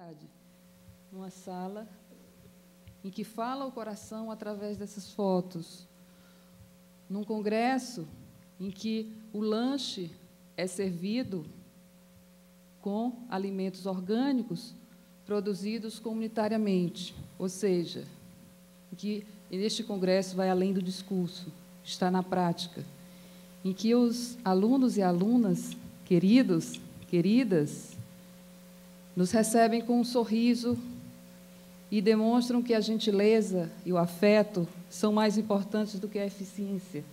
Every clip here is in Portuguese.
sociedade, numa sala em que fala o coração através dessas fotos, num congresso em que o lanche é servido com alimentos orgânicos produzidos comunitariamente, ou seja, que este congresso vai além do discurso, está na prática, em que os alunos e alunas, queridos, queridas, nos recebem com um sorriso e demonstram que a gentileza e o afeto são mais importantes do que a eficiência.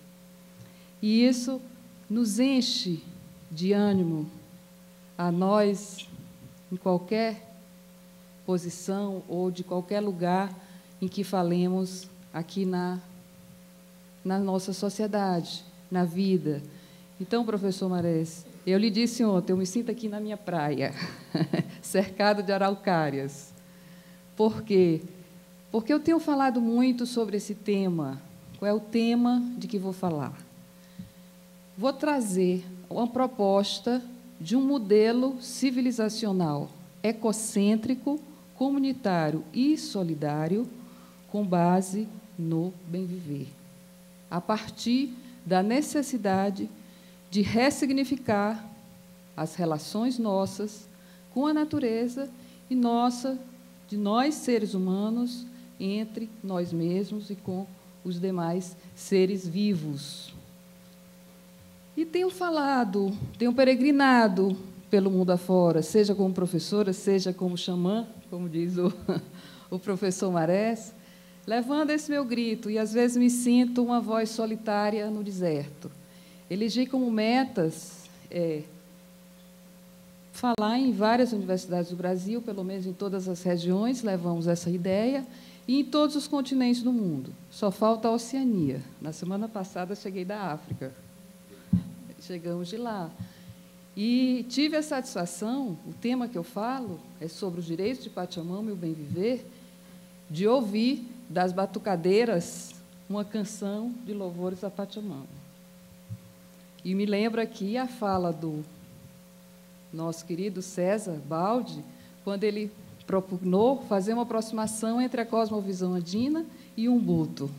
E isso nos enche de ânimo a nós, em qualquer posição ou de qualquer lugar em que falemos aqui na nossa sociedade, na vida. Então, professor Marés, eu lhe disse ontem, eu me sinto aqui na minha praia, cercado de araucárias. Por quê? Porque eu tenho falado muito sobre esse tema. Qual é o tema de que vou falar? Vou trazer uma proposta de um modelo civilizacional ecocêntrico, comunitário e solidário, com base no bem-viver, a partir da necessidade de ressignificar as relações nossas com a natureza e de nós, seres humanos, entre nós mesmos e com os demais seres vivos. E tenho peregrinado pelo mundo afora, seja como professora, seja como xamã, como diz o professor Marés, levando esse meu grito, e às vezes me sinto uma voz solitária no deserto. Elegi como metas falar em várias universidades do Brasil, pelo menos em todas as regiões, levamos essa ideia, e em todos os continentes do mundo. Só falta a Oceania. Na semana passada, cheguei da África. Chegamos de lá. E tive a satisfação, o tema que eu falo é sobre os direitos de Pachamama e o bem-viver, de ouvir das batucadeiras uma canção de louvores a Pachamama. E me lembra aqui a fala do nosso querido César Baldi, quando ele propugnou fazer uma aproximação entre a cosmovisão andina e o Ubuntu.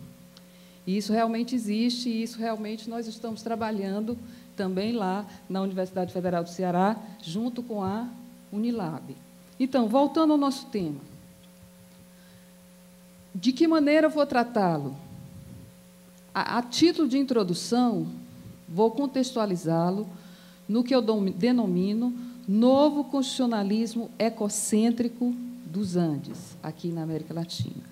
E isso realmente existe, e isso realmente nós estamos trabalhando também lá na Universidade Federal do Ceará, junto com a Unilab. Então, voltando ao nosso tema. De que maneira eu vou tratá-lo? A título de introdução, vou contextualizá-lo no que eu denomino novo constitucionalismo ecocêntrico dos Andes, aqui na América Latina.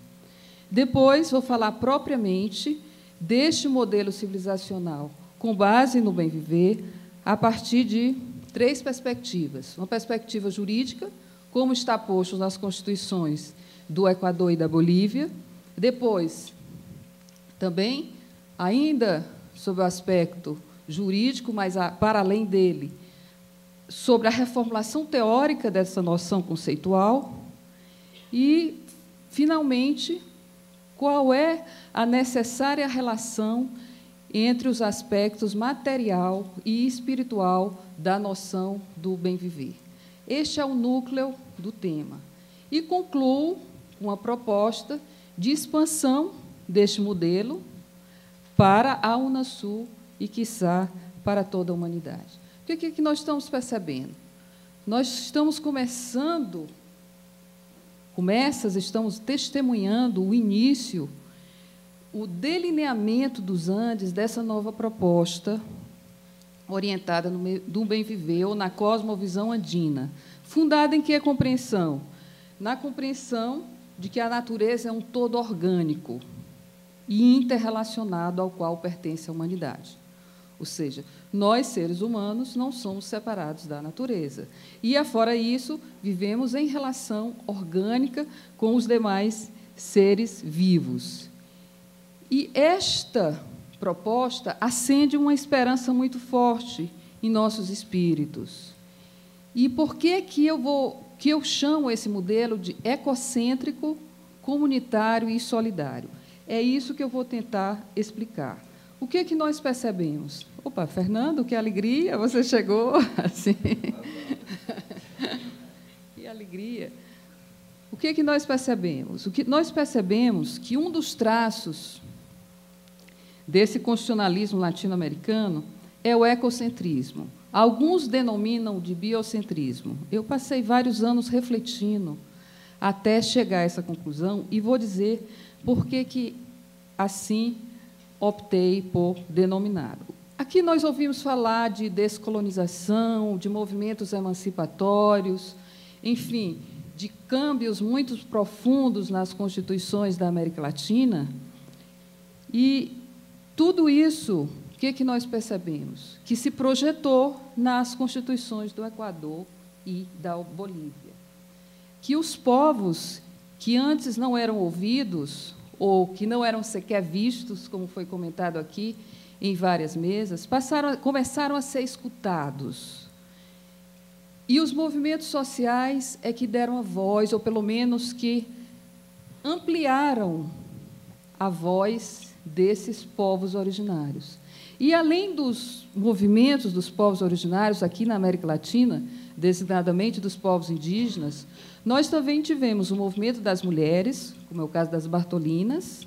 Depois, vou falar propriamente deste modelo civilizacional com base no bem-viver, a partir de 3 perspectivas. Uma perspectiva jurídica, como está posto nas constituições do Equador e da Bolívia. Depois, também, ainda sob o aspecto jurídico, mas para além dele, sobre a reformulação teórica dessa noção conceitual. E, finalmente, qual é a necessária relação entre os aspectos material e espiritual da noção do bem-viver. Este é o núcleo do tema. E concluo com uma proposta de expansão deste modelo para a Unasul e, quiçá, para toda a humanidade. O que é que nós estamos percebendo? Nós estamos estamos testemunhando o início, o delineamento dos Andes dessa nova proposta orientada do bem-viver ou na cosmovisão andina, fundada em que compreensão? Na compreensão de que a natureza é um todo orgânico e interrelacionado ao qual pertence a humanidade. Ou seja, nós, seres humanos, não somos separados da natureza. E, afora isso, vivemos em relação orgânica com os demais seres vivos. E esta proposta acende uma esperança muito forte em nossos espíritos. E por que eu chamo esse modelo de ecocêntrico, comunitário e solidário? É isso que eu vou tentar explicar. O que é que nós percebemos? Opa, Fernando, que alegria, você chegou assim. Que alegria. o que nós percebemos? Nós percebemos que um dos traços desse constitucionalismo latino-americano é o ecocentrismo. Alguns denominam de biocentrismo. Eu passei vários anos refletindo até chegar a essa conclusão e vou dizer por que assim optei por denominar. Aqui nós ouvimos falar de descolonização, de movimentos emancipatórios, enfim, de câmbios muito profundos nas constituições da América Latina. E tudo isso, o que nós percebemos? Que se projetou nas constituições do Equador e da Bolívia. Que os povos que antes não eram ouvidos, ou que não eram sequer vistos, como foi comentado aqui em várias mesas, começaram a ser escutados. E os movimentos sociais é que deram a voz, ou pelo menos que ampliaram a voz desses povos originários. E, além dos movimentos dos povos originários aqui na América Latina, designadamente dos povos indígenas, nós também tivemos o movimento das mulheres, como é o caso das Bartolinas,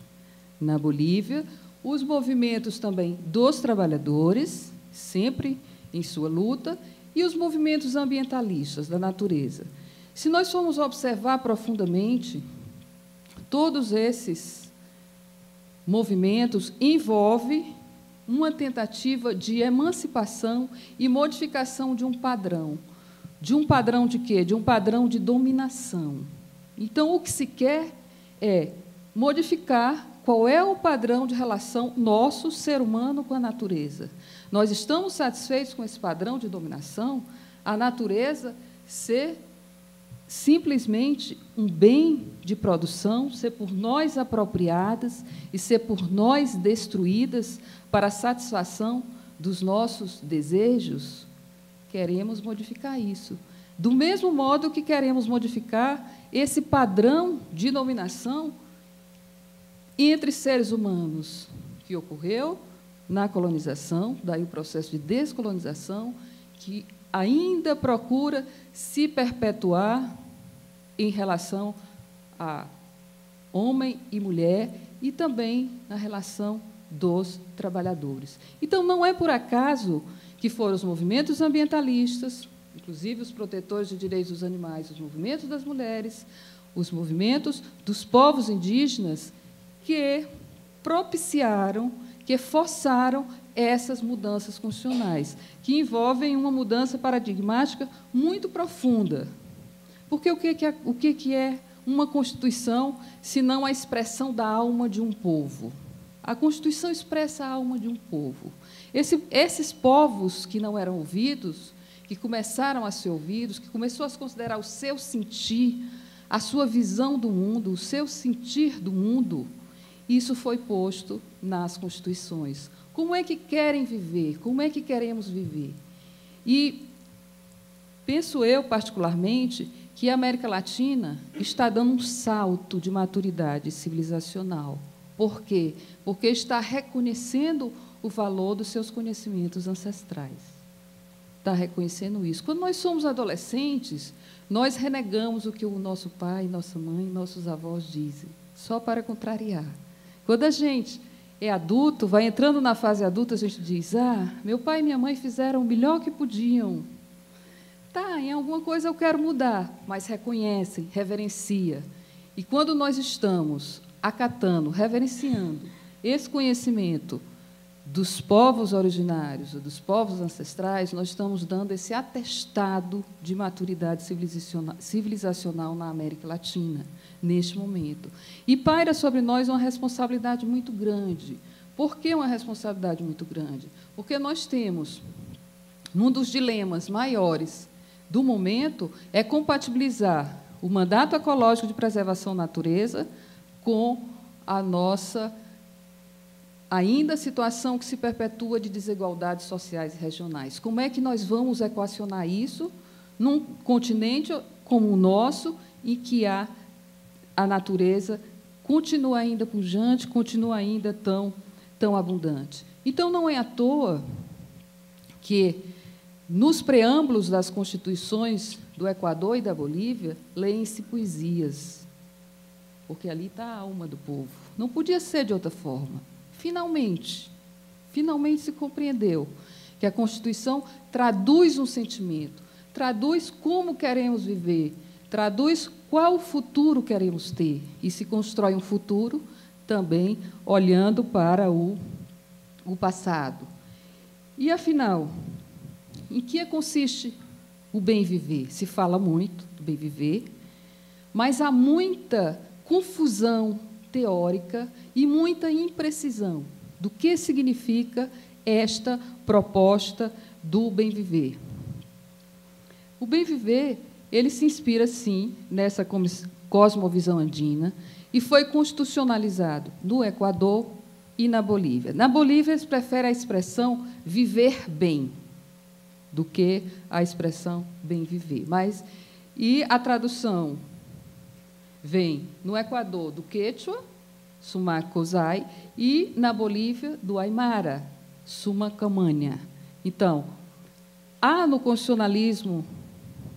na Bolívia, os movimentos também dos trabalhadores, sempre em sua luta, e os movimentos ambientalistas da natureza. Se nós formos observar profundamente, todos esses movimentos envolvem uma tentativa de emancipação e modificação de um padrão. De um padrão de quê? De um padrão de dominação. Então, o que se quer é modificar qual é o padrão de relação nosso, ser humano, com a natureza. Nós estamos satisfeitos com esse padrão de dominação? A natureza ser simplesmente um bem de produção, ser por nós apropriadas e ser por nós destruídas para a satisfação dos nossos desejos? Queremos modificar isso. Do mesmo modo que queremos modificar esse padrão de dominação entre seres humanos que ocorreu na colonização, daí o processo de descolonização, que ainda procura se perpetuar em relação a homem e mulher e também na relação dos trabalhadores. Então, não é por acaso que foram os movimentos ambientalistas, inclusive os protetores de direitos dos animais, os movimentos das mulheres, os movimentos dos povos indígenas, que propiciaram, que forçaram essas mudanças constitucionais, que envolvem uma mudança paradigmática muito profunda. Porque o que é uma Constituição, se não a expressão da alma de um povo? A Constituição expressa a alma de um povo. Esses povos que não eram ouvidos, que começaram a ser ouvidos, que começou a se considerar o seu sentir, a sua visão do mundo, o seu sentir do mundo, isso foi posto nas Constituições. Como é que querem viver? Como é que queremos viver? E penso eu, particularmente, que a América Latina está dando um salto de maturidade civilizacional. Por quê? Porque está reconhecendo o valor dos seus conhecimentos ancestrais. Está reconhecendo isso. Quando nós somos adolescentes, nós renegamos o que o nosso pai, nossa mãe, nossos avós dizem, só para contrariar. Quando a gente é adulto, vai entrando na fase adulta, a gente diz, meu pai e minha mãe fizeram o melhor que podiam. Tá, em alguma coisa eu quero mudar, mas reconhece, reverencia. E quando nós estamos acatando, reverenciando esse conhecimento dos povos originários, dos povos ancestrais, nós estamos dando esse atestado de maturidade civilizacional na América Latina, neste momento. E paira sobre nós uma responsabilidade muito grande. Por que uma responsabilidade muito grande? Porque nós temos, um dos dilemas maiores do momento, é compatibilizar o mandato ecológico de preservação da natureza com a nossa ainda situação que se perpetua de desigualdades sociais e regionais. Como é que nós vamos equacionar isso num continente como o nosso, em que a natureza continua ainda pujante, continua ainda tão abundante? Então, não é à toa que, nos preâmbulos das constituições do Equador e da Bolívia, leem-se poesias, porque ali está a alma do povo. Não podia ser de outra forma. Finalmente se compreendeu que a Constituição traduz um sentimento, traduz como queremos viver, traduz qual futuro queremos ter, e se constrói um futuro também olhando para o passado. E, afinal, em que consiste o bem viver? Se fala muito do bem viver, mas há muita confusão teórica e muita imprecisão do que significa esta proposta do bem viver. O bem viver, ele se inspira, sim, nessa cosmovisão andina e foi constitucionalizado no Equador e na Bolívia. Na Bolívia, eles preferem a expressão viver bem do que a expressão bem viver. E a tradução vem no Equador do Quechua, Sumac Cozay, e na Bolívia do Aymara, Sumacamania. Então, há no constitucionalismo,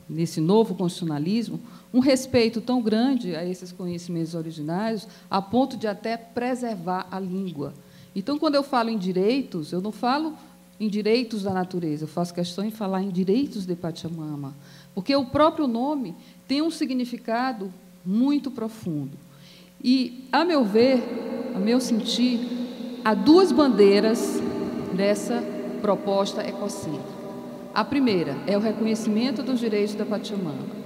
nesse novo constitucionalismo, um respeito tão grande a esses conhecimentos originários, a ponto de até preservar a língua. Então, quando eu falo em direitos, eu não falo em direitos da natureza, eu faço questão em falar em direitos de Pachamama, porque o próprio nome tem um significado muito profundo. E, a meu ver, a meu sentir, há duas bandeiras dessa proposta ecocêntrica. A primeira é o reconhecimento dos direitos da Pachamama.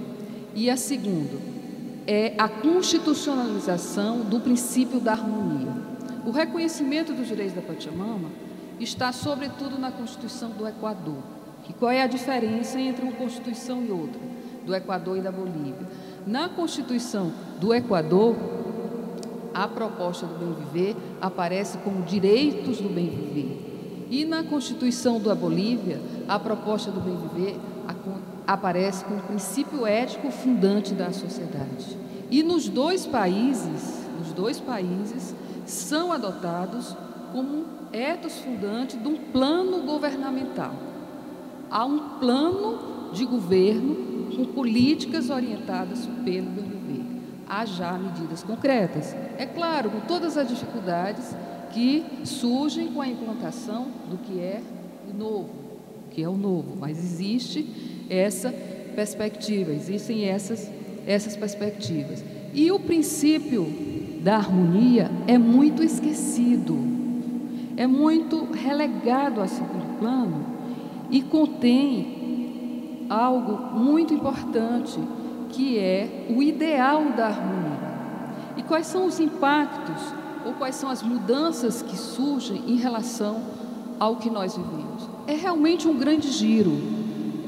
E a segunda é a constitucionalização do princípio da harmonia. O reconhecimento dos direitos da Pachamama está, sobretudo, na Constituição do Equador. E qual é a diferença entre uma Constituição e outra, do Equador e da Bolívia? Na Constituição do Equador, a proposta do bem viver aparece como direitos do bem viver. E na Constituição da Bolívia, a proposta do bem viver aparece como princípio ético fundante da sociedade. E nos dois países são adotados como etos fundante de um plano governamental. Há um plano de governo com políticas orientadas pelo bem viver. Há já medidas concretas. É claro, com todas as dificuldades que surgem com a implantação do que é o novo, mas existe essa perspectiva, existem essas perspectivas. E o princípio da harmonia é muito esquecido, é muito relegado a segundo plano e contém algo muito importante, que é o ideal da harmonia. E quais são os impactos ou quais são as mudanças que surgem em relação ao que nós vivemos? É realmente um grande giro.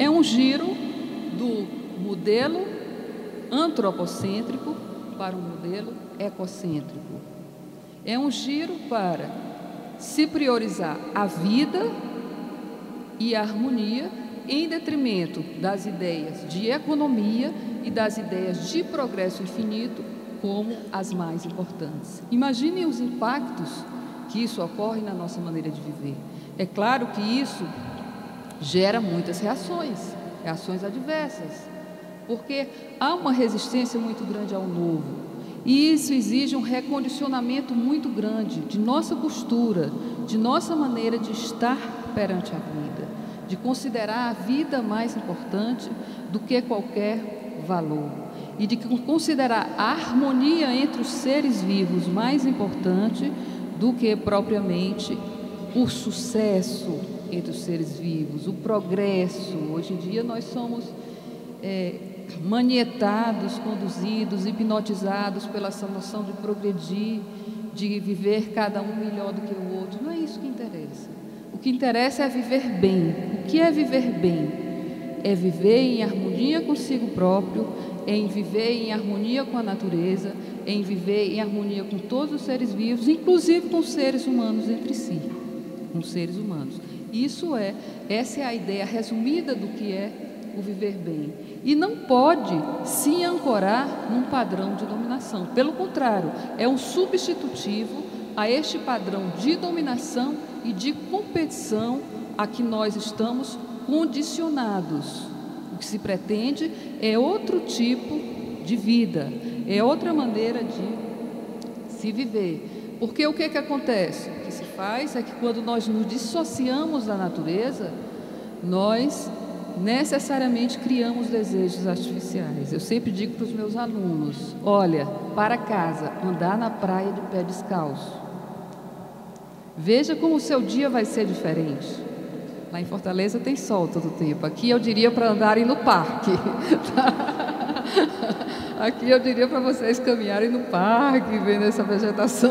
É um giro do modelo antropocêntrico para um modelo ecocêntrico. É um giro para se priorizar a vida e a harmonia em detrimento das ideias de economia e das ideias de progresso infinito como as mais importantes. Imaginem os impactos que isso ocorre na nossa maneira de viver. É claro que isso gera muitas reações adversas, porque há uma resistência muito grande ao novo. E isso exige um recondicionamento muito grande de nossa postura, de nossa maneira de estar perante a vida, de considerar a vida mais importante do que qualquer valor, e de considerar a harmonia entre os seres vivos mais importante do que propriamente o sucesso entre os seres vivos, o progresso. Hoje em dia nós somos manietados, conduzidos, hipnotizados pela essa noção de progredir, de viver cada um melhor do que o outro. Não é isso que interessa. O que interessa é viver bem. O que é viver bem? É viver em harmonia consigo próprio, em viver em harmonia com a natureza, em viver em harmonia com todos os seres vivos, inclusive com os seres humanos entre si, com os seres humanos. Essa é a ideia resumida do que é o viver bem. E não pode se ancorar num padrão de dominação. Pelo contrário, é um substitutivo a este padrão de dominação e de competição a que nós estamos condicionados O que se pretende é outro tipo de vida, é outra maneira de se viver. Porque o que acontece? O que se faz é que quando nós nos dissociamos da natureza, nós necessariamente criamos desejos artificiais. Eu sempre digo para os meus alunos: olha, para casa, andar na praia de pé descalço. Veja como o seu dia vai ser diferente. Lá em Fortaleza tem sol todo o tempo. Aqui eu diria para andarem no parque. Aqui eu diria para vocês caminharem no parque, vendo essa vegetação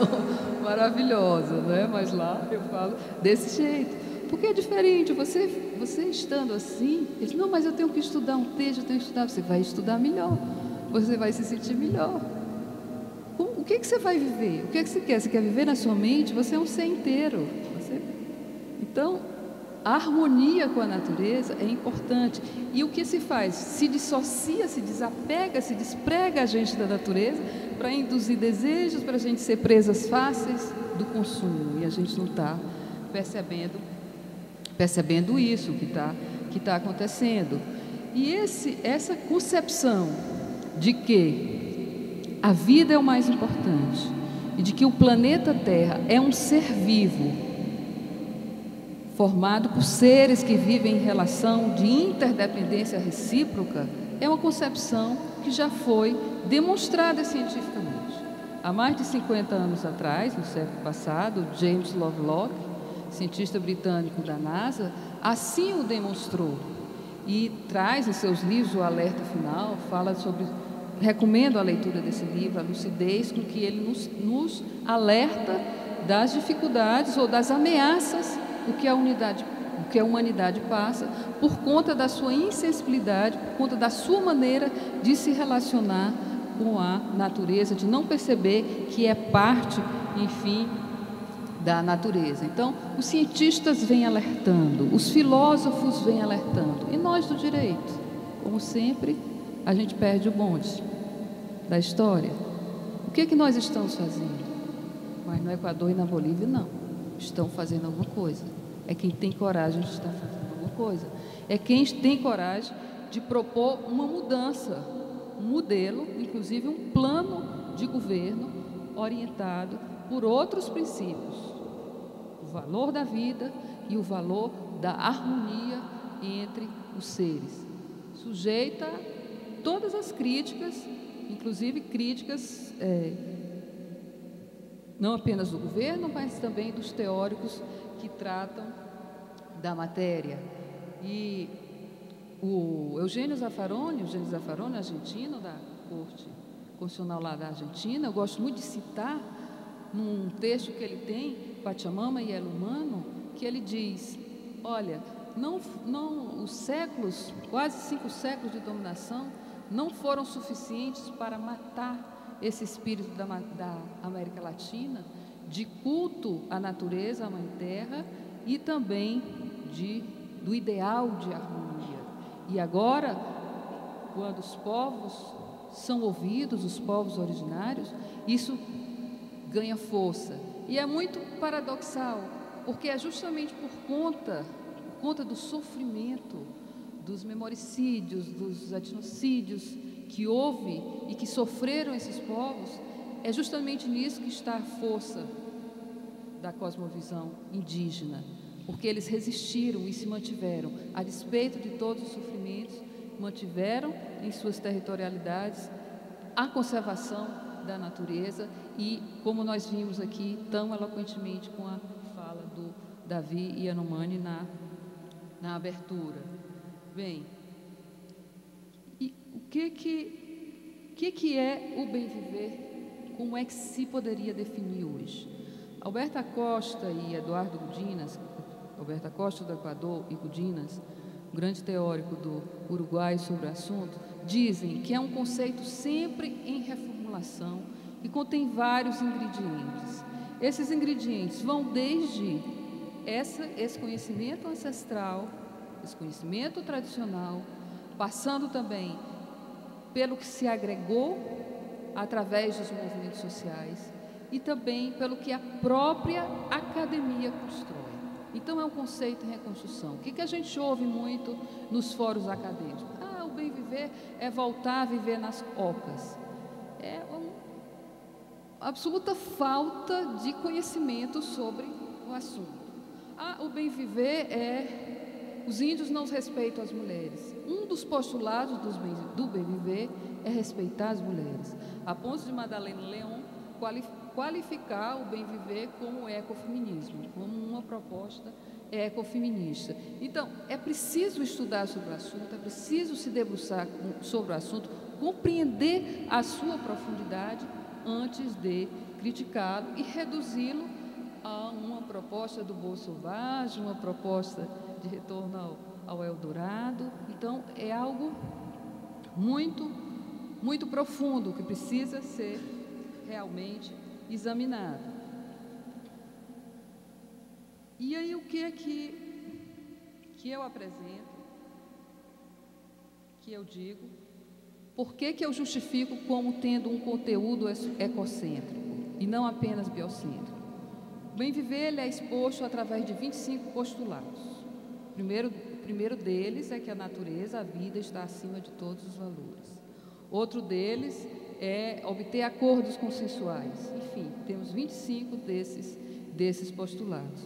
maravilhosa, né? Mas lá eu falo desse jeito. Porque é diferente, você estando assim, ele diz, não, mas eu tenho que estudar um texto, eu tenho que estudar. Você vai estudar melhor, você vai se sentir melhor. O que você vai viver? O que você quer? Você quer viver na sua mente? Você é um ser inteiro. Então, a harmonia com a natureza é importante. E o que se faz? Se dissocia, se desapega, se desprega a gente da natureza para induzir desejos, para a gente ser presas fáceis do consumo. E a gente não está percebendo isso que tá acontecendo. E essa concepção de que a vida é o mais importante e de que o planeta Terra é um ser vivo formado por seres que vivem em relação de interdependência recíproca, é uma concepção que já foi demonstrada cientificamente. Há mais de 50 anos atrás, no século passado, James Lovelock, cientista britânico da NASA, assim o demonstrou e traz em seus livros o alerta final, fala sobre, recomendo a leitura desse livro, a lucidez com que ele nos alerta das dificuldades ou das ameaças o que a humanidade passa por conta da sua insensibilidade, por conta da sua maneira de se relacionar com a natureza, de não perceber que é parte, enfim, da natureza. Então, os cientistas vêm alertando, os filósofos vêm alertando, e nós do direito, como sempre, a gente perde o bonde da história. O que nós estamos fazendo? Mas no Equador e na Bolívia, não. Estão fazendo alguma coisa. É quem tem coragem de estar fazendo alguma coisa. É quem tem coragem de propor uma mudança, um modelo, inclusive um plano de governo orientado por outros princípios. O valor da vida e o valor da harmonia entre os seres. Sujeita a todas as críticas, inclusive críticas não apenas do governo, mas também dos teóricos que tratam da matéria. E o Eugênio Zaffaroni, argentino, da Corte Constitucional lá da Argentina, eu gosto muito de citar num texto que ele tem, Pachamama e El Humano, que ele diz, olha, os séculos, quase 5 séculos de dominação, não foram suficientes para matar esse espírito da América Latina, de culto à natureza, à Mãe Terra, e também do ideal de harmonia. E agora, quando os povos são ouvidos, os povos originários, isso ganha força. E é muito paradoxal, porque é justamente por conta do sofrimento, dos memoricídios, dos etnocídios que houve e que sofreram esses povos, é justamente nisso que está a força da cosmovisão indígena, porque eles resistiram e se mantiveram, a despeito de todos os sofrimentos, mantiveram em suas territorialidades a conservação da natureza e, como nós vimos aqui tão eloquentemente com a fala do Davi Yanomami na abertura. Bem, e o que é o bem viver? Como é que se poderia definir hoje? Alberto Acosta e Eduardo Gudinas, Alberto Acosta do Equador e Gudinas, um grande teórico do Uruguai sobre o assunto, dizem que é um conceito sempre em reformulação e contém vários ingredientes. Esses ingredientes vão desde esse conhecimento ancestral, esse conhecimento tradicional, passando também pelo que se agregou através dos movimentos sociais e também pelo que a própria academia constrói. Então, é um conceito em reconstrução. O que a gente ouve muito nos fóruns acadêmicos? bem viver é voltar a viver nas ocas. É uma absoluta falta de conhecimento sobre o assunto. O bem viver os índios não respeitam as mulheres. Um dos postulados do bem viver é respeitar as mulheres. Afonso de Madalena Leon qualificar o bem viver como ecofeminismo, como uma proposta ecofeminista. Então, é preciso estudar sobre o assunto, é preciso se debruçar sobre o assunto, compreender a sua profundidade antes de criticá-lo e reduzi-lo a uma proposta do Bolsonaro, uma proposta de retorno ao Eldorado. Então, é algo muito, muito profundo que precisa ser realmente examinado. E aí, o que é que eu apresento, que eu digo, por que eu justifico como tendo um conteúdo ecocêntrico e não apenas biocêntrico? O bem viver ele é exposto através de 25 postulados. O primeiro deles é que a natureza, a vida, está acima de todos os valores. Outro deles é obter acordos consensuais. Enfim, temos 25 desses postulados.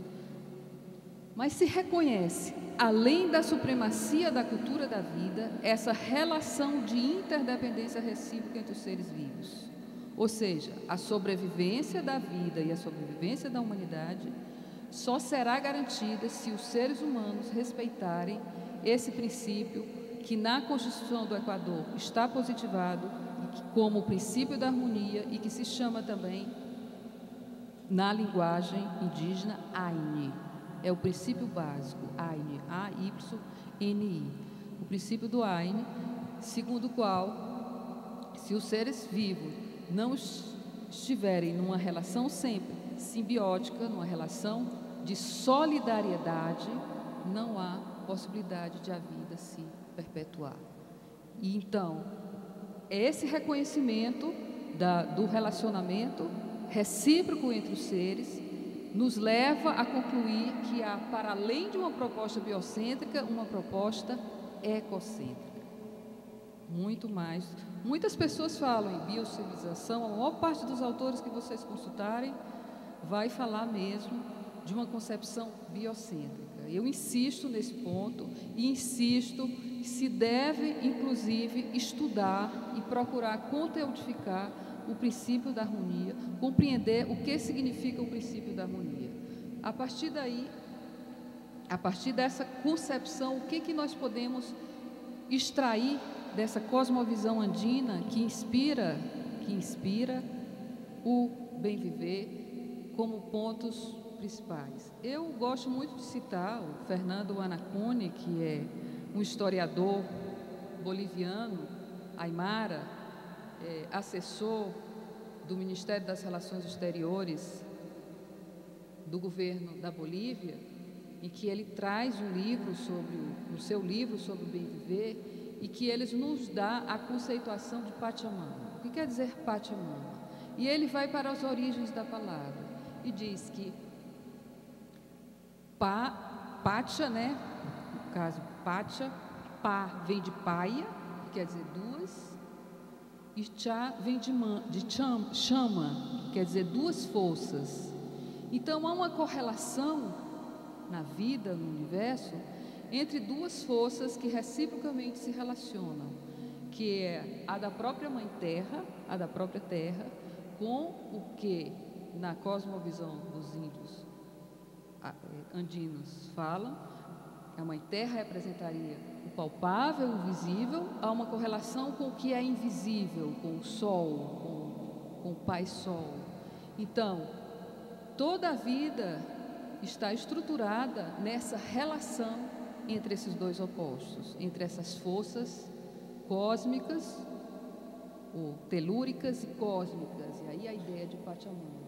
Mas se reconhece, além da supremacia da cultura da vida, essa relação de interdependência recíproca entre os seres vivos. Ou seja, a sobrevivência da vida e a sobrevivência da humanidade só será garantida se os seres humanos respeitarem esse princípio que na Constituição do Equador está positivado como o princípio da harmonia e que se chama também, na linguagem indígena, AYNI. É o princípio básico, AYNI, A-Y-N-I. O princípio do AYNI, segundo o qual, se os seres vivos não estiverem numa relação sempre simbiótica, numa relação de solidariedade, não há possibilidade de a vida se perpetuar. E então, esse reconhecimento do relacionamento recíproco entre os seres nos leva a concluir que há, para além de uma proposta biocêntrica, uma proposta ecocêntrica. Muito mais. Muitas pessoas falam em biocivilização, a maior parte dos autores que vocês consultarem vai falar mesmo de uma concepção biocêntrica. Eu insisto nesse ponto e insisto que se deve, inclusive, estudar e procurar conteúdificar o princípio da harmonia, compreender o que significa o princípio da harmonia. A partir daí, a partir dessa concepção, o que nós podemos extrair dessa cosmovisão andina que inspira o bem viver como pontos principais. Eu gosto muito de citar o Fernando Anacone, que é um historiador boliviano, aimara, assessor do Ministério das Relações Exteriores do governo da Bolívia, em que ele traz um livro o seu livro sobre o bem viver, e que ele nos dá a conceituação de Pachamama. O que quer dizer Pachamama? E ele vai para as origens da palavra e diz que Pacha, né? No caso, Pacha, Pá vem de paia, que quer dizer duas, e Chá vem de chama, que quer dizer duas forças. Então, há uma correlação na vida, no universo, entre duas forças que reciprocamente se relacionam, que é a da própria Mãe Terra, a da própria Terra, com o que, na cosmovisão dos índios andinos falam, a Mãe Terra representaria o palpável, o visível, há uma correlação com o que é invisível, com o Sol, com o Pai Sol. Então, toda a vida está estruturada nessa relação entre esses dois opostos, entre essas forças cósmicas, ou telúricas e cósmicas, e aí a ideia de Pachamama.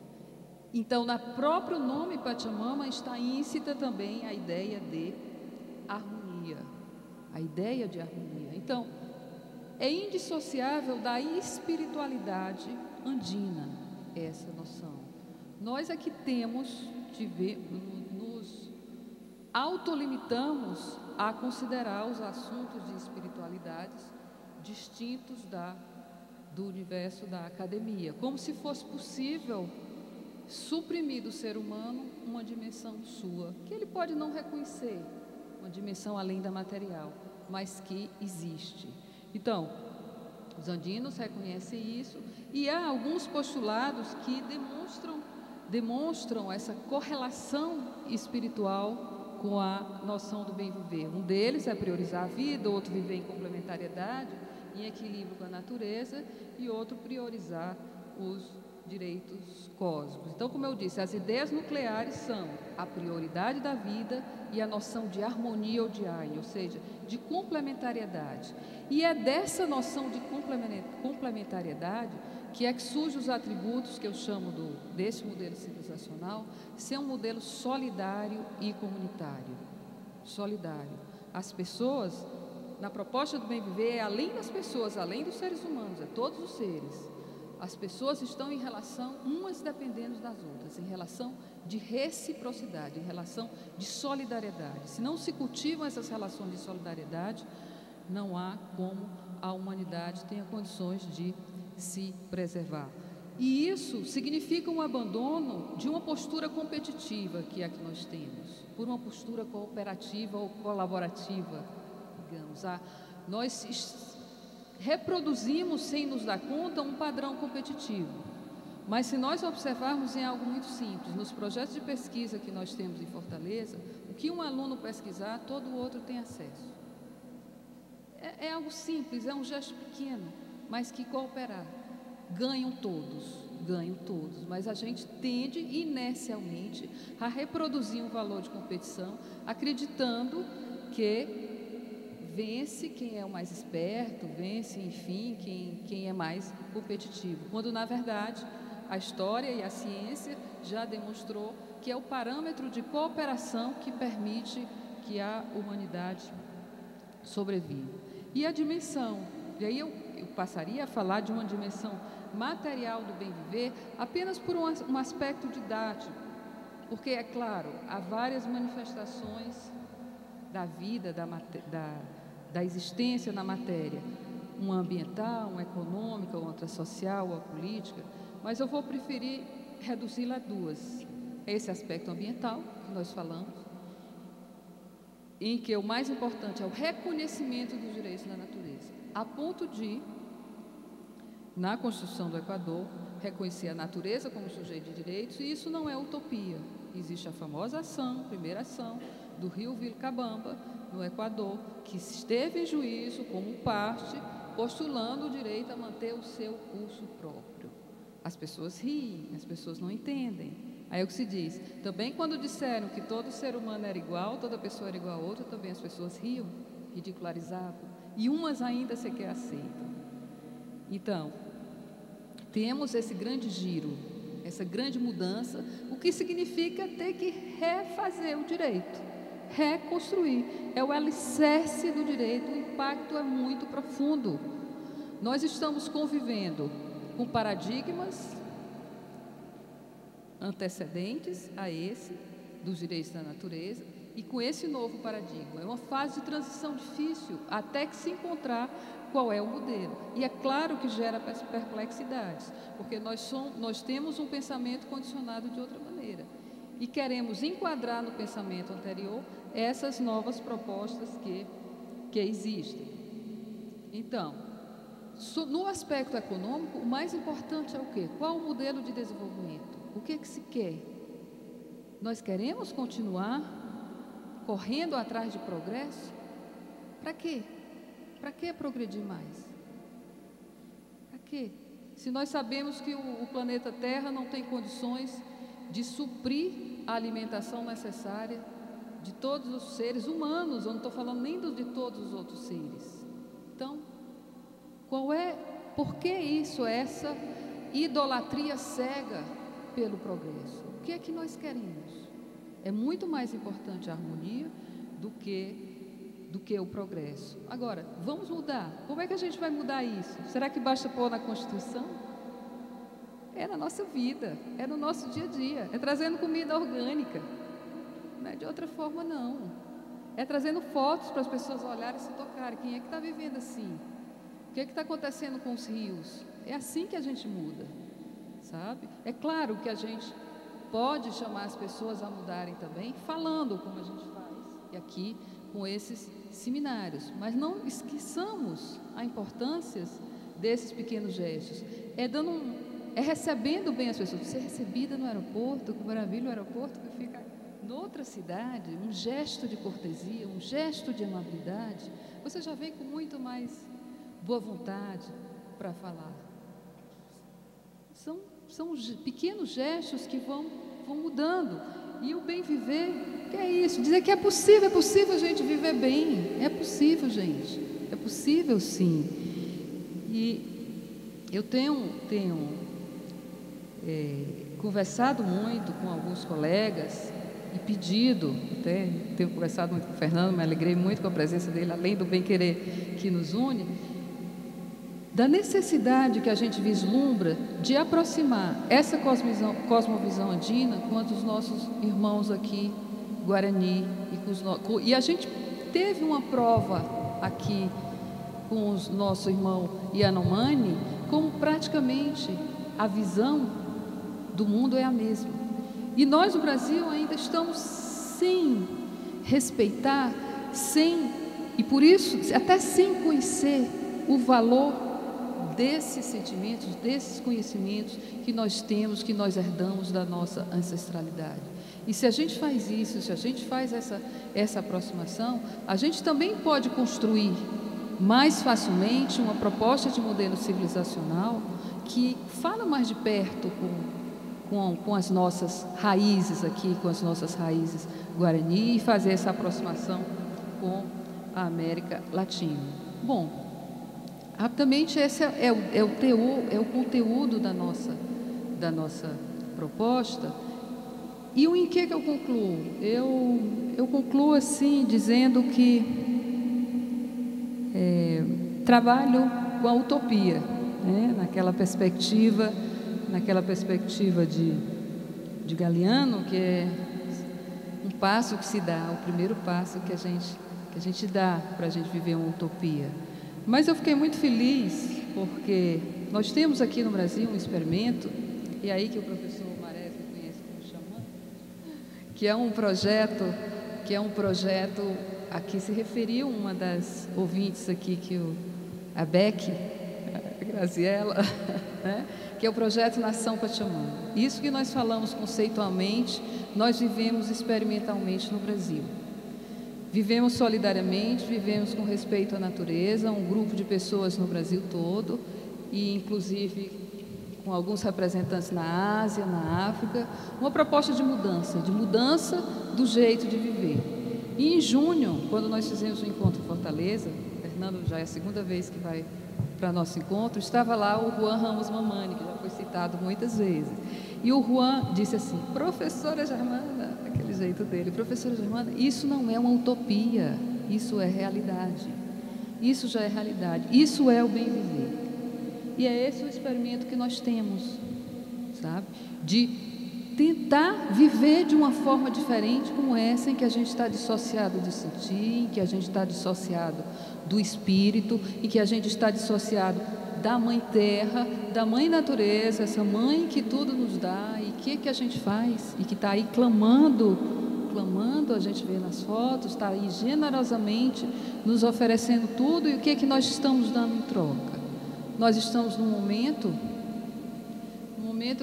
Então, no próprio nome Pachamama está íncita também a ideia de harmonia, a ideia de harmonia. Então, é indissociável da espiritualidade andina essa noção. Nós aqui temos de ver, nos autolimitamos a considerar os assuntos de espiritualidades distintos do universo da academia, como se fosse possível suprimir do ser humano uma dimensão sua, que ele pode não reconhecer, uma dimensão além da material, mas que existe. Então, os andinos reconhecem isso, e há alguns postulados que demonstram essa correlação espiritual com a noção do bem viver. Um deles é priorizar a vida, outro viver em complementariedade, em equilíbrio com a natureza, e outro priorizar os direitos cósmicos. Então, como eu disse, as ideias nucleares são a prioridade da vida e a noção de harmonia ou de Ein, ou seja, de complementariedade. E é dessa noção de complementariedade que é que surgem os atributos que eu chamo desse modelo civilizacional ser um modelo solidário e comunitário. Solidário. As pessoas, na proposta do bem viver, é além das pessoas, além dos seres humanos, é todos os seres. As pessoas estão em relação, umas dependendo das outras, em relação de reciprocidade, em relação de solidariedade. Se não se cultivam essas relações de solidariedade, não há como a humanidade tenha condições de se preservar. E isso significa um abandono de uma postura competitiva, que é a que nós temos, por uma postura cooperativa ou colaborativa, digamos. Nós reproduzimos, sem nos dar conta, um padrão competitivo. Mas se nós observarmos em algo muito simples, nos projetos de pesquisa que nós temos em Fortaleza, o que um aluno pesquisar, todo o outro tem acesso. É algo simples, é um gesto pequeno, mas que cooperar. Ganham todos, mas a gente tende inercialmente a reproduzir um valor de competição, acreditando que vence quem é o mais esperto, vence, enfim, quem é mais competitivo. Quando, na verdade, a história e a ciência já demonstrou que é o parâmetro de cooperação que permite que a humanidade sobreviva. E a dimensão, e aí eu passaria a falar de uma dimensão material do bem viver apenas por um aspecto didático, porque, é claro, há várias manifestações da vida, da existência na matéria, uma ambiental, uma econômica, outra social, uma política, mas eu vou preferir reduzi-la a duas. Esse aspecto ambiental, que nós falamos, em que o mais importante é o reconhecimento dos direitos da natureza, a ponto de, na Constituição do Equador, reconhecer a natureza como sujeito de direitos, e isso não é utopia. Existe a famosa ação, primeira ação, do Rio Vilcabamba, no Equador, que esteve em juízo como parte, postulando o direito a manter o seu curso próprio. As pessoas riem, as pessoas não entendem. Aí é o que se diz, também quando disseram que todo ser humano era igual, toda pessoa era igual a outra, também as pessoas riam, ridicularizavam, e umas ainda sequer aceitam. Então, temos esse grande giro, essa grande mudança, o que significa ter que refazer o direito, reconstruir. É o alicerce do direito, o impacto é muito profundo. Nós estamos convivendo com paradigmas antecedentes a esse, dos direitos da natureza, e com esse novo paradigma. É uma fase de transição difícil, até que se encontrar qual é o modelo. E é claro que gera perplexidades, porque nós temos um pensamento condicionado de outra maneira. E queremos enquadrar no pensamento anterior essas novas propostas que existem. Então, no aspecto econômico, o mais importante é o quê? Qual o modelo de desenvolvimento? O que se quer? Nós queremos continuar correndo atrás de progresso? Para quê? Para que progredir mais? Para quê? Se nós sabemos que o planeta Terra não tem condições de suprir a alimentação necessária de todos os seres humanos, eu não estou falando nem de todos os outros seres. Então, por que isso, essa idolatria cega pelo progresso? O que é que nós queremos? É muito mais importante a harmonia do que o progresso. Agora, vamos mudar. Como é que a gente vai mudar isso? Será que basta pôr na Constituição? É na nossa vida, é no nosso dia a dia, é trazendo comida orgânica. Não é de outra forma, não. É trazendo fotos para as pessoas olharem e se tocarem. Quem é que está vivendo assim? O que está acontecendo com os rios? É assim que a gente muda, sabe? É claro que a gente pode chamar as pessoas a mudarem também, falando como a gente faz aqui com esses seminários, mas não esqueçamos a importância desses pequenos gestos. É recebendo bem as pessoas. Ser recebida no aeroporto, com maravilha, o aeroporto que fica noutra cidade, um gesto de cortesia, um gesto de amabilidade, você já vem com muito mais boa vontade para falar. São pequenos gestos que vão mudando. E o bem viver, que é isso? Dizer que é possível a gente viver bem. É possível, gente. É possível, sim. E eu tenho conversado muito com alguns colegas e pedido, até tenho conversado muito com o Fernando, me alegrei muito com a presença dele, além do bem-querer que nos une, da necessidade que a gente vislumbra de aproximar essa cosmovisão andina com a dos nossos irmãos aqui, Guarani, e a gente teve uma prova aqui com o nosso irmão Yanomami, como praticamente a visão do mundo é a mesma. E nós no Brasil ainda estamos sem respeitar, e por isso até sem conhecer o valor desses sentimentos, desses conhecimentos que nós temos, que nós herdamos da nossa ancestralidade. E se a gente faz isso, se a gente faz essa aproximação, a gente também pode construir mais facilmente uma proposta de modelo civilizacional que fala mais de perto com as nossas raízes aqui, com as nossas raízes Guarani, e fazer essa aproximação com a América Latina. Bom, rapidamente, esse é o conteúdo da nossa proposta. E em que eu concluo? Eu concluo assim, dizendo que trabalho com a utopia, né? naquela perspectiva de Galeano, que é um passo que se dá, o primeiro passo que a gente dá para a gente viver uma utopia. Mas eu fiquei muito feliz porque nós temos aqui no Brasil um experimento, e aí que o professor Marés me conhece como xamã, que é um projeto a que se referiu uma das ouvintes aqui, a Beck, a Graziella, né? Que é o projeto Nação Pachamama. Isso que nós falamos conceitualmente, nós vivemos experimentalmente no Brasil. Vivemos solidariamente, vivemos com respeito à natureza, um grupo de pessoas no Brasil todo, e inclusive com alguns representantes na Ásia, na África, uma proposta de mudança do jeito de viver. E em junho, quando nós fizemos o encontro em Fortaleza, Fernando já é a segunda vez que vai para nosso encontro, estava lá o Juan Ramos Mamani, que já foi citado muitas vezes. E o Juan disse assim: professora Germana, aquele jeito dele, professora Germana, isso não é uma utopia, isso é realidade. Isso já é realidade, isso é o bem viver. E é esse o experimento que nós temos, sabe? De tentar viver de uma forma diferente como essa, em que a gente está dissociado do sentir, em que a gente está dissociado do espírito, em que a gente está dissociado da Mãe Terra, da Mãe Natureza, essa Mãe que tudo nos dá, e o que a gente faz? E que está aí clamando, a gente vê nas fotos, está aí generosamente nos oferecendo tudo, e o que nós estamos dando em troca? Nós estamos num momento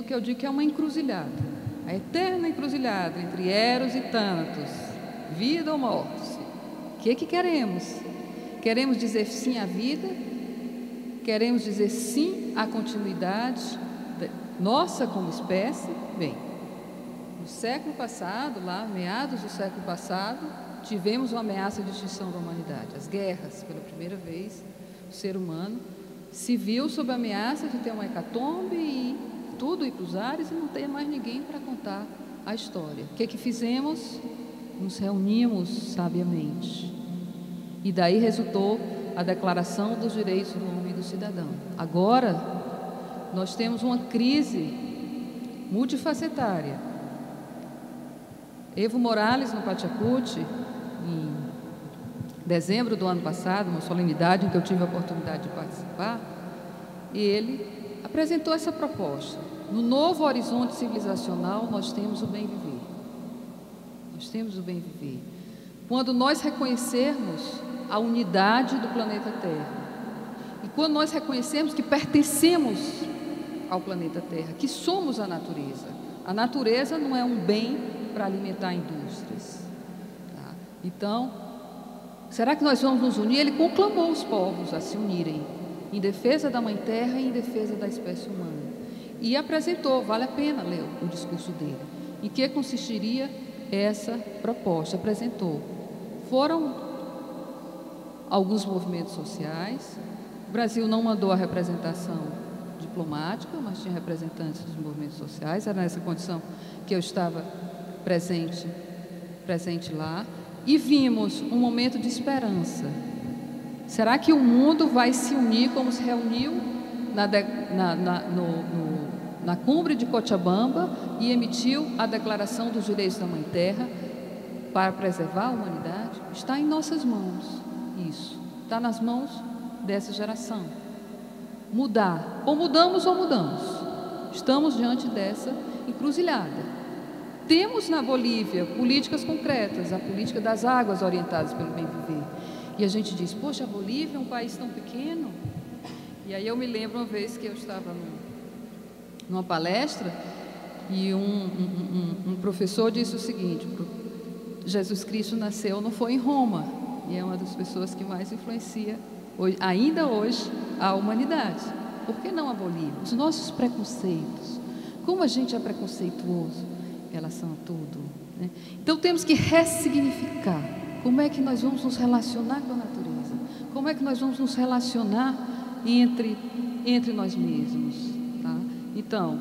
que eu digo que é uma encruzilhada, a eterna encruzilhada entre Eros e Thanatos, vida ou morte. O que queremos? Queremos dizer sim à vida? Queremos dizer sim à continuidade nossa como espécie? Bem, no século passado, lá, meados do século passado, tivemos uma ameaça de extinção da humanidade. As guerras, pela primeira vez, o ser humano se viu sob a ameaça de ter uma hecatombe e tudo ir para os ares e não ter mais ninguém para contar a história. O que fizemos? Nos reunimos sabiamente. E daí resultou a Declaração dos Direitos do Homem e do Cidadão. Agora, nós temos uma crise multifacetária. Evo Morales, no Pachacuti, em dezembro do ano passado, uma solenidade em que eu tive a oportunidade de participar, ele apresentou essa proposta. No novo horizonte civilizacional, nós temos o bem viver. Nós temos o bem viver. Quando nós reconhecermos a unidade do planeta Terra, e quando nós reconhecermos que pertencemos ao planeta Terra, que somos a natureza não é um bem para alimentar indústrias. Tá? Então, será que nós vamos nos unir? Ele conclamou os povos a se unirem em defesa da Mãe Terra e em defesa da espécie humana. E apresentou, vale a pena ler o discurso dele. Em que consistiria essa proposta? Apresentou. Foram alguns movimentos sociais. O Brasil não mandou a representação diplomática, mas tinha representantes dos movimentos sociais. Era nessa condição que eu estava presente lá. E vimos um momento de será que o mundo vai se unir como se reuniu na cumbre de Cochabamba e emitiu a Declaração dos Direitos da Mãe Terra para preservar a humanidade? Está em nossas mãos isso. Está nas mãos dessa geração. Mudar. Ou mudamos ou mudamos. Estamos diante dessa encruzilhada. Temos na Bolívia políticas concretas, a política das águas orientadas pelo bem viver. E a gente diz, poxa, a Bolívia é um país tão pequeno. E aí eu me lembro uma vez que eu estava numa palestra e um professor disse o seguinte: Jesus Cristo nasceu, não foi em Roma, e é uma das pessoas que mais influencia ainda hoje a humanidade. Por que não a Bolívia? Os nossos preconceitos, como a gente é preconceituoso em relação a tudo, né? Então temos que ressignificar como é que nós vamos nos relacionar com a natureza, como é que nós vamos nos relacionar entre nós mesmos, tá? Então,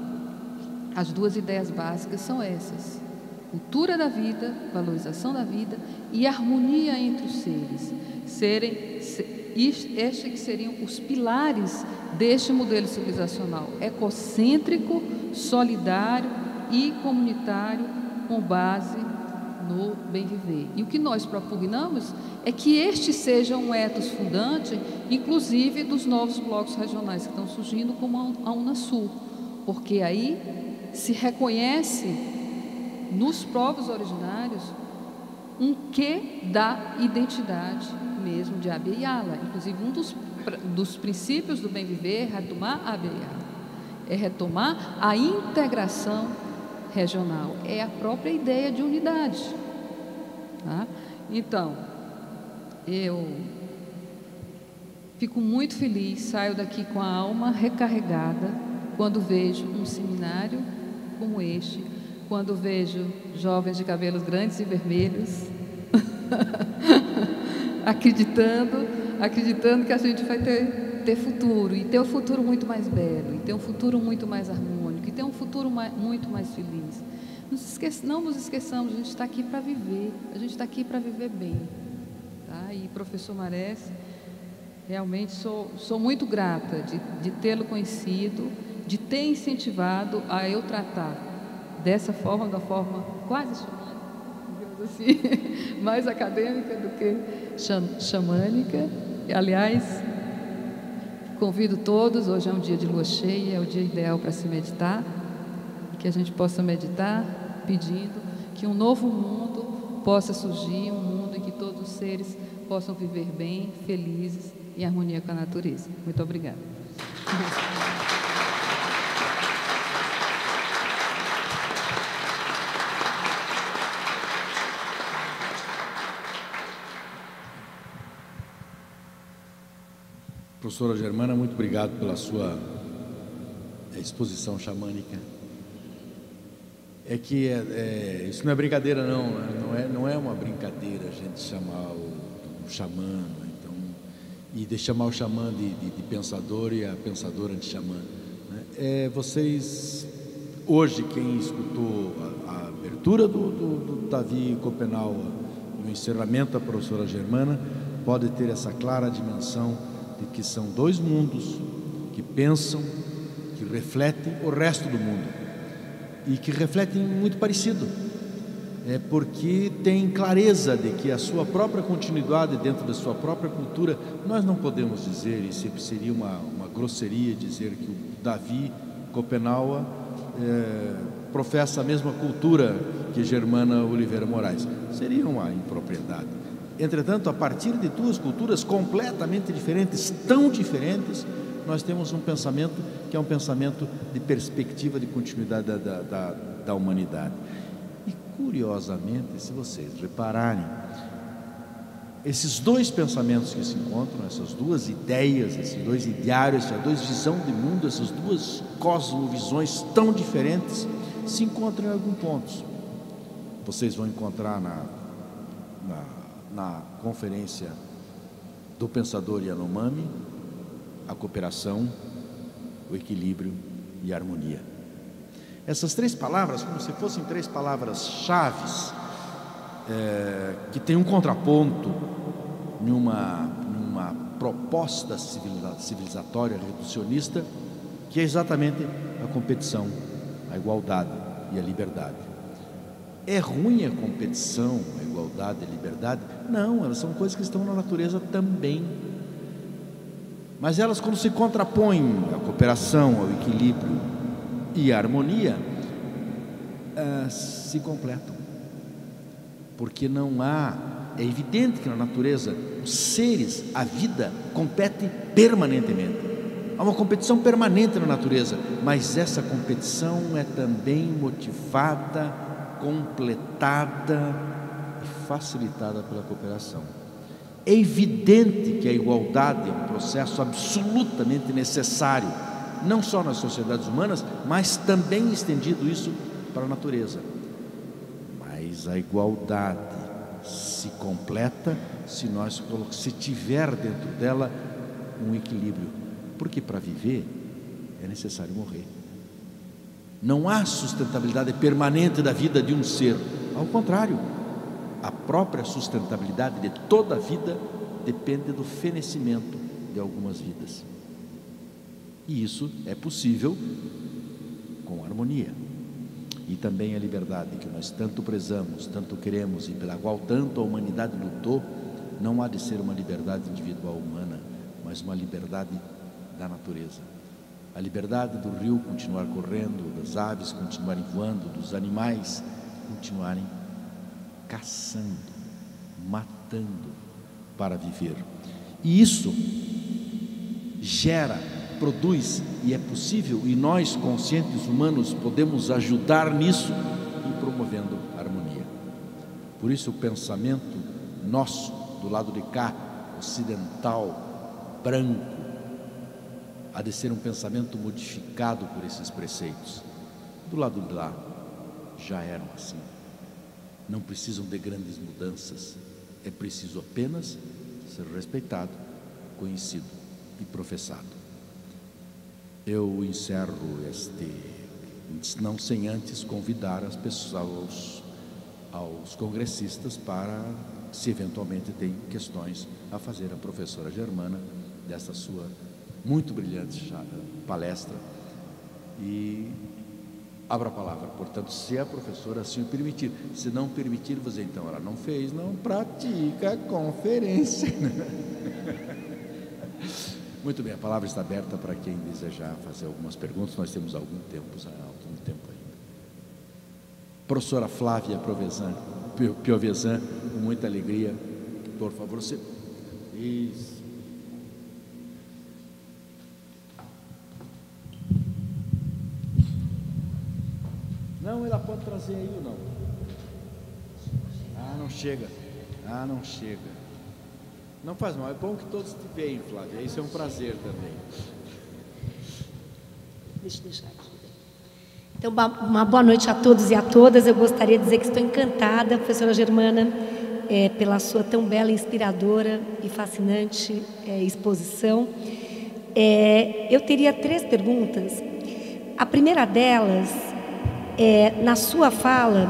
as duas ideias básicas são essas: cultura da vida, valorização da vida e harmonia entre os seres. Estes que seriam os pilares deste modelo civilizacional ecocêntrico, solidário e comunitário, com base no bem viver. E o que nós propugnamos é que este seja um ethos fundante, inclusive dos novos blocos regionais que estão surgindo, como a Unasul, porque aí se reconhece nos povos originários um quê da identidade mesmo de Abya Yala. Inclusive, um dos princípios do bem viver é retomar Abya Yala, é retomar a integração regional, é a própria ideia de unidade, tá? Então, eu fico muito feliz, saio daqui com a alma recarregada quando vejo um seminário como este, quando vejo jovens de cabelos grandes e vermelhos acreditando que a gente vai ter futuro, e ter um futuro muito mais belo, e ter um futuro muito mais harmônico, e ter um futuro muito mais feliz. Não nos esqueçamos, a gente está aqui para viver, a gente está aqui para viver bem, tá? E professor Marés, realmente sou muito grata de tê-lo conhecido, de ter incentivado a eu tratar dessa forma, da forma quase xamânica, digamos assim, mais acadêmica do que xamânica. Aliás, convido todos, hoje é um dia de lua cheia, é o dia ideal para se meditar, que a gente possa meditar pedindo que um novo mundo possa surgir, um mundo em que todos os seres possam viver bem, felizes, em harmonia com a natureza. Muito obrigada. Professora Germana, muito obrigado pela sua exposição xamânica. É que isso não é brincadeira, não é uma brincadeira a gente chamar o xamã, então, e de chamar o xamã de pensador e a pensadora de xamã, né? Vocês, hoje, quem escutou a abertura do Davi Copenau e o encerramento da professora Germana, pode ter essa clara dimensão de que são dois mundos que pensam, que refletem o resto do mundo e que refletem muito parecido. porque tem clareza de que a sua própria continuidade dentro da sua própria cultura, nós não podemos dizer, e sempre seria uma grosseria dizer que o Davi Copenhague professa a mesma cultura que Germana Oliveira Moraes. Seria uma impropriedade. Entretanto, a partir de duas culturas completamente diferentes, tão diferentes, nós temos um pensamento que é um pensamento de perspectiva de continuidade da humanidade. E, curiosamente, se vocês repararem, esses dois pensamentos que se encontram, essas duas ideias, esses dois ideários, essas duas visões de mundo, essas duas cosmovisões tão diferentes, se encontram em alguns pontos. Vocês vão encontrar na conferência do pensador Yanomami a cooperação, o equilíbrio e a harmonia. Essas três palavras, como se fossem três palavras-chaves, que tem um contraponto numa proposta civilizatória reducionista, que é exatamente a competição, a igualdade e a liberdade. É ruim a competição, a igualdade e a liberdade? Não, elas são coisas que estão na natureza também. Mas elas, quando se contrapõem à cooperação, ao equilíbrio e à harmonia, se completam. Porque não há, é evidente que na natureza os seres, a vida compete permanentemente. Há uma competição permanente na natureza, mas essa competição é também motivada, completada e facilitada pela cooperação. É evidente que a igualdade é um processo absolutamente necessário, não só nas sociedades humanas, mas também estendido isso para a natureza. Mas a igualdade se completa se tiver dentro dela um equilíbrio, porque para viver é necessário morrer. Não há sustentabilidade permanente da vida de um ser, ao contrário, a própria sustentabilidade de toda a vida depende do fenecimento de algumas vidas, e isso é possível com harmonia. E também a liberdade que nós tanto prezamos, tanto queremos e pela qual tanto a humanidade lutou, não há de ser uma liberdade individual humana, mas uma liberdade da natureza. A liberdade do rio continuar correndo, das aves continuarem voando, dos animais continuarem caçando, matando para viver. E isso gera, produz, e é possível, e nós, conscientes humanos, podemos ajudar nisso, e promovendo a harmonia. Por isso o pensamento nosso, do lado de cá, ocidental, branco, há de ser um pensamento modificado por esses preceitos. Do lado de lá, já eram assim. Não precisam de grandes mudanças, é preciso apenas ser respeitado, conhecido e professado. Eu encerro não sem antes convidar as pessoas, aos congressistas, para, se eventualmente tem questões a fazer à professora Germana dessa sua muito brilhante palestra, e abra a palavra. Portanto, se a professora assim o permitir, se não permitir, você então, ela não fez, não pratica a conferência. Muito bem, a palavra está aberta para quem desejar fazer algumas perguntas. Nós temos algum tempo ainda. Professora Flávia Piovesan, com muita alegria, por favor, você. Isso. Não, ela pode trazer aí ou não? Não chega. Não chega. Não faz mal, é bom que todos te vejam, Flávia, isso é um prazer também. Deixa eu deixar aqui. Então, uma boa noite a todos e a todas. Eu gostaria de dizer que estou encantada, professora Germana, pela sua tão bela, inspiradora e fascinante exposição. Eu teria 3 perguntas. A primeira delas, na sua fala,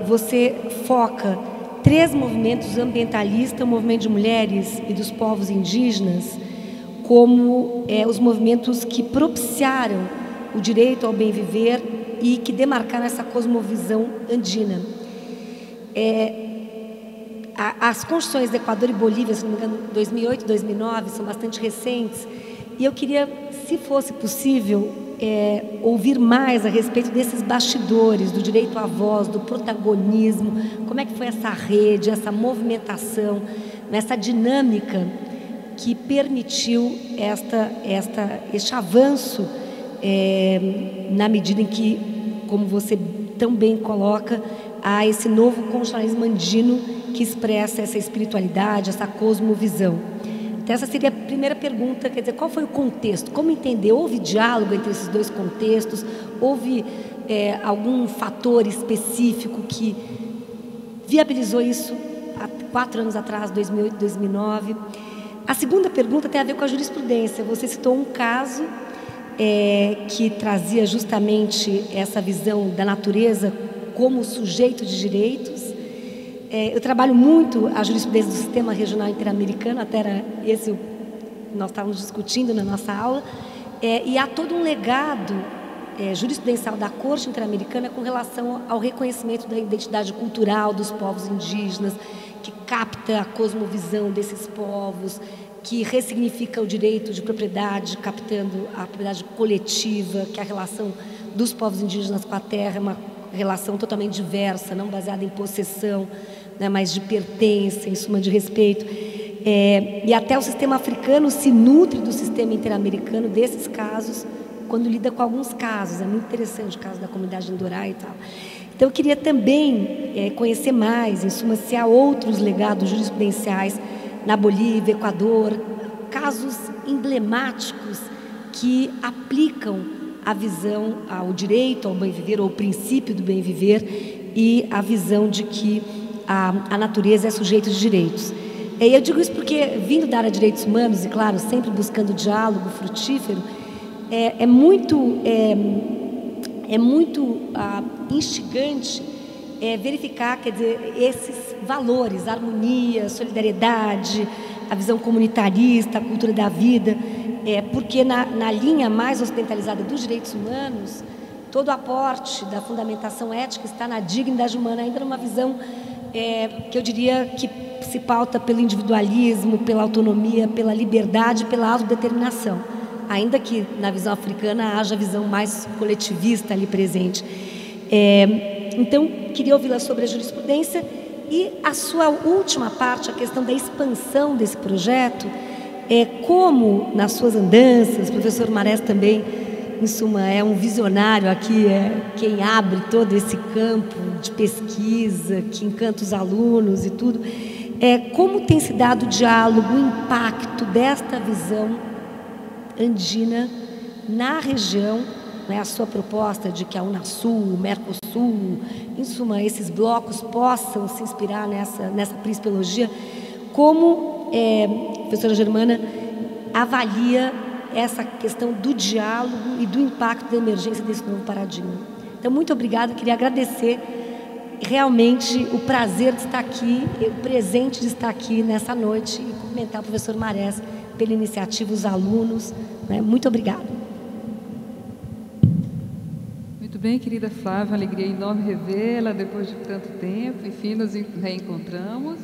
você foca 3 movimentos ambientalistas, o movimento de mulheres e dos povos indígenas, como os movimentos que propiciaram o direito ao bem viver e que demarcaram essa cosmovisão andina. As constituições do Equador e Bolívia, se não me engano, 2008 e 2009, são bastante recentes, e eu queria, se fosse possível, ouvir mais a respeito desses bastidores, do direito à voz, do protagonismo, como é que foi essa rede, essa movimentação, essa dinâmica que permitiu este avanço, na medida em que, como você tão bem coloca, há esse novo constitucionalismo andino que expressa essa espiritualidade, essa cosmovisão. Então, essa seria a primeira pergunta, quer dizer, qual foi o contexto? Como entender? Houve diálogo entre esses dois contextos? Houve algum fator específico que viabilizou isso há 4 anos atrás, 2008, 2009? A segunda pergunta tem a ver com a jurisprudência. Você citou um caso que trazia justamente essa visão da natureza como sujeito de direitos. Eu trabalho muito a jurisprudência do sistema regional interamericano, até era esse que nós estávamos discutindo na nossa aula, e há todo um legado jurisprudencial da Corte Interamericana com relação ao reconhecimento da identidade cultural dos povos indígenas, que capta a cosmovisão desses povos, que ressignifica o direito de propriedade, captando a propriedade coletiva, que a relação dos povos indígenas com a terra é uma relação totalmente diversa, não baseada em possessão, né, mas de pertença, em suma de respeito. E até o sistema africano se nutre do sistema interamericano desses casos, quando lida com alguns casos. É muito interessante o caso da comunidade Ndorá e tal. Então, eu queria também conhecer mais, em suma, se há outros legados jurisprudenciais na Bolívia, Equador, casos emblemáticos que aplicam a visão ao direito ao bem viver, ou o princípio do bem viver, e a visão de que a natureza é sujeito de direitos. E eu digo isso porque, vindo da área de direitos humanos, e claro, sempre buscando diálogo frutífero, é muito instigante verificar, quer dizer, esses valores, harmonia, solidariedade, a visão comunitarista, a cultura da vida, porque na linha mais ocidentalizada dos direitos humanos, todo o aporte da fundamentação ética está na dignidade humana, ainda numa visão que eu diria que se pauta pelo individualismo, pela autonomia, pela liberdade, pela autodeterminação, ainda que na visão africana haja a visão mais coletivista ali presente. Então, queria ouvi-la sobre a jurisprudência e a sua última parte, a questão da expansão desse projeto, como nas suas andanças, o professor Marés também, em suma, é um visionário aqui, quem abre todo esse campo de pesquisa, que encanta os alunos e tudo, como tem se dado o diálogo, o impacto desta visão andina na região, né, a sua proposta de que a Unasul, o Mercosul, em suma, esses blocos possam se inspirar nessa principiologia, como a professora Germana avalia essa questão do diálogo e do impacto da emergência desse novo paradigma. Então, muito obrigada, queria agradecer realmente o prazer de estar aqui, o presente de estar aqui nessa noite e cumprimentar o professor Marés pela iniciativa, os alunos, né? Muito obrigada. Muito bem, querida Flávia, alegria enorme revê-la depois de tanto tempo, enfim, nos reencontramos.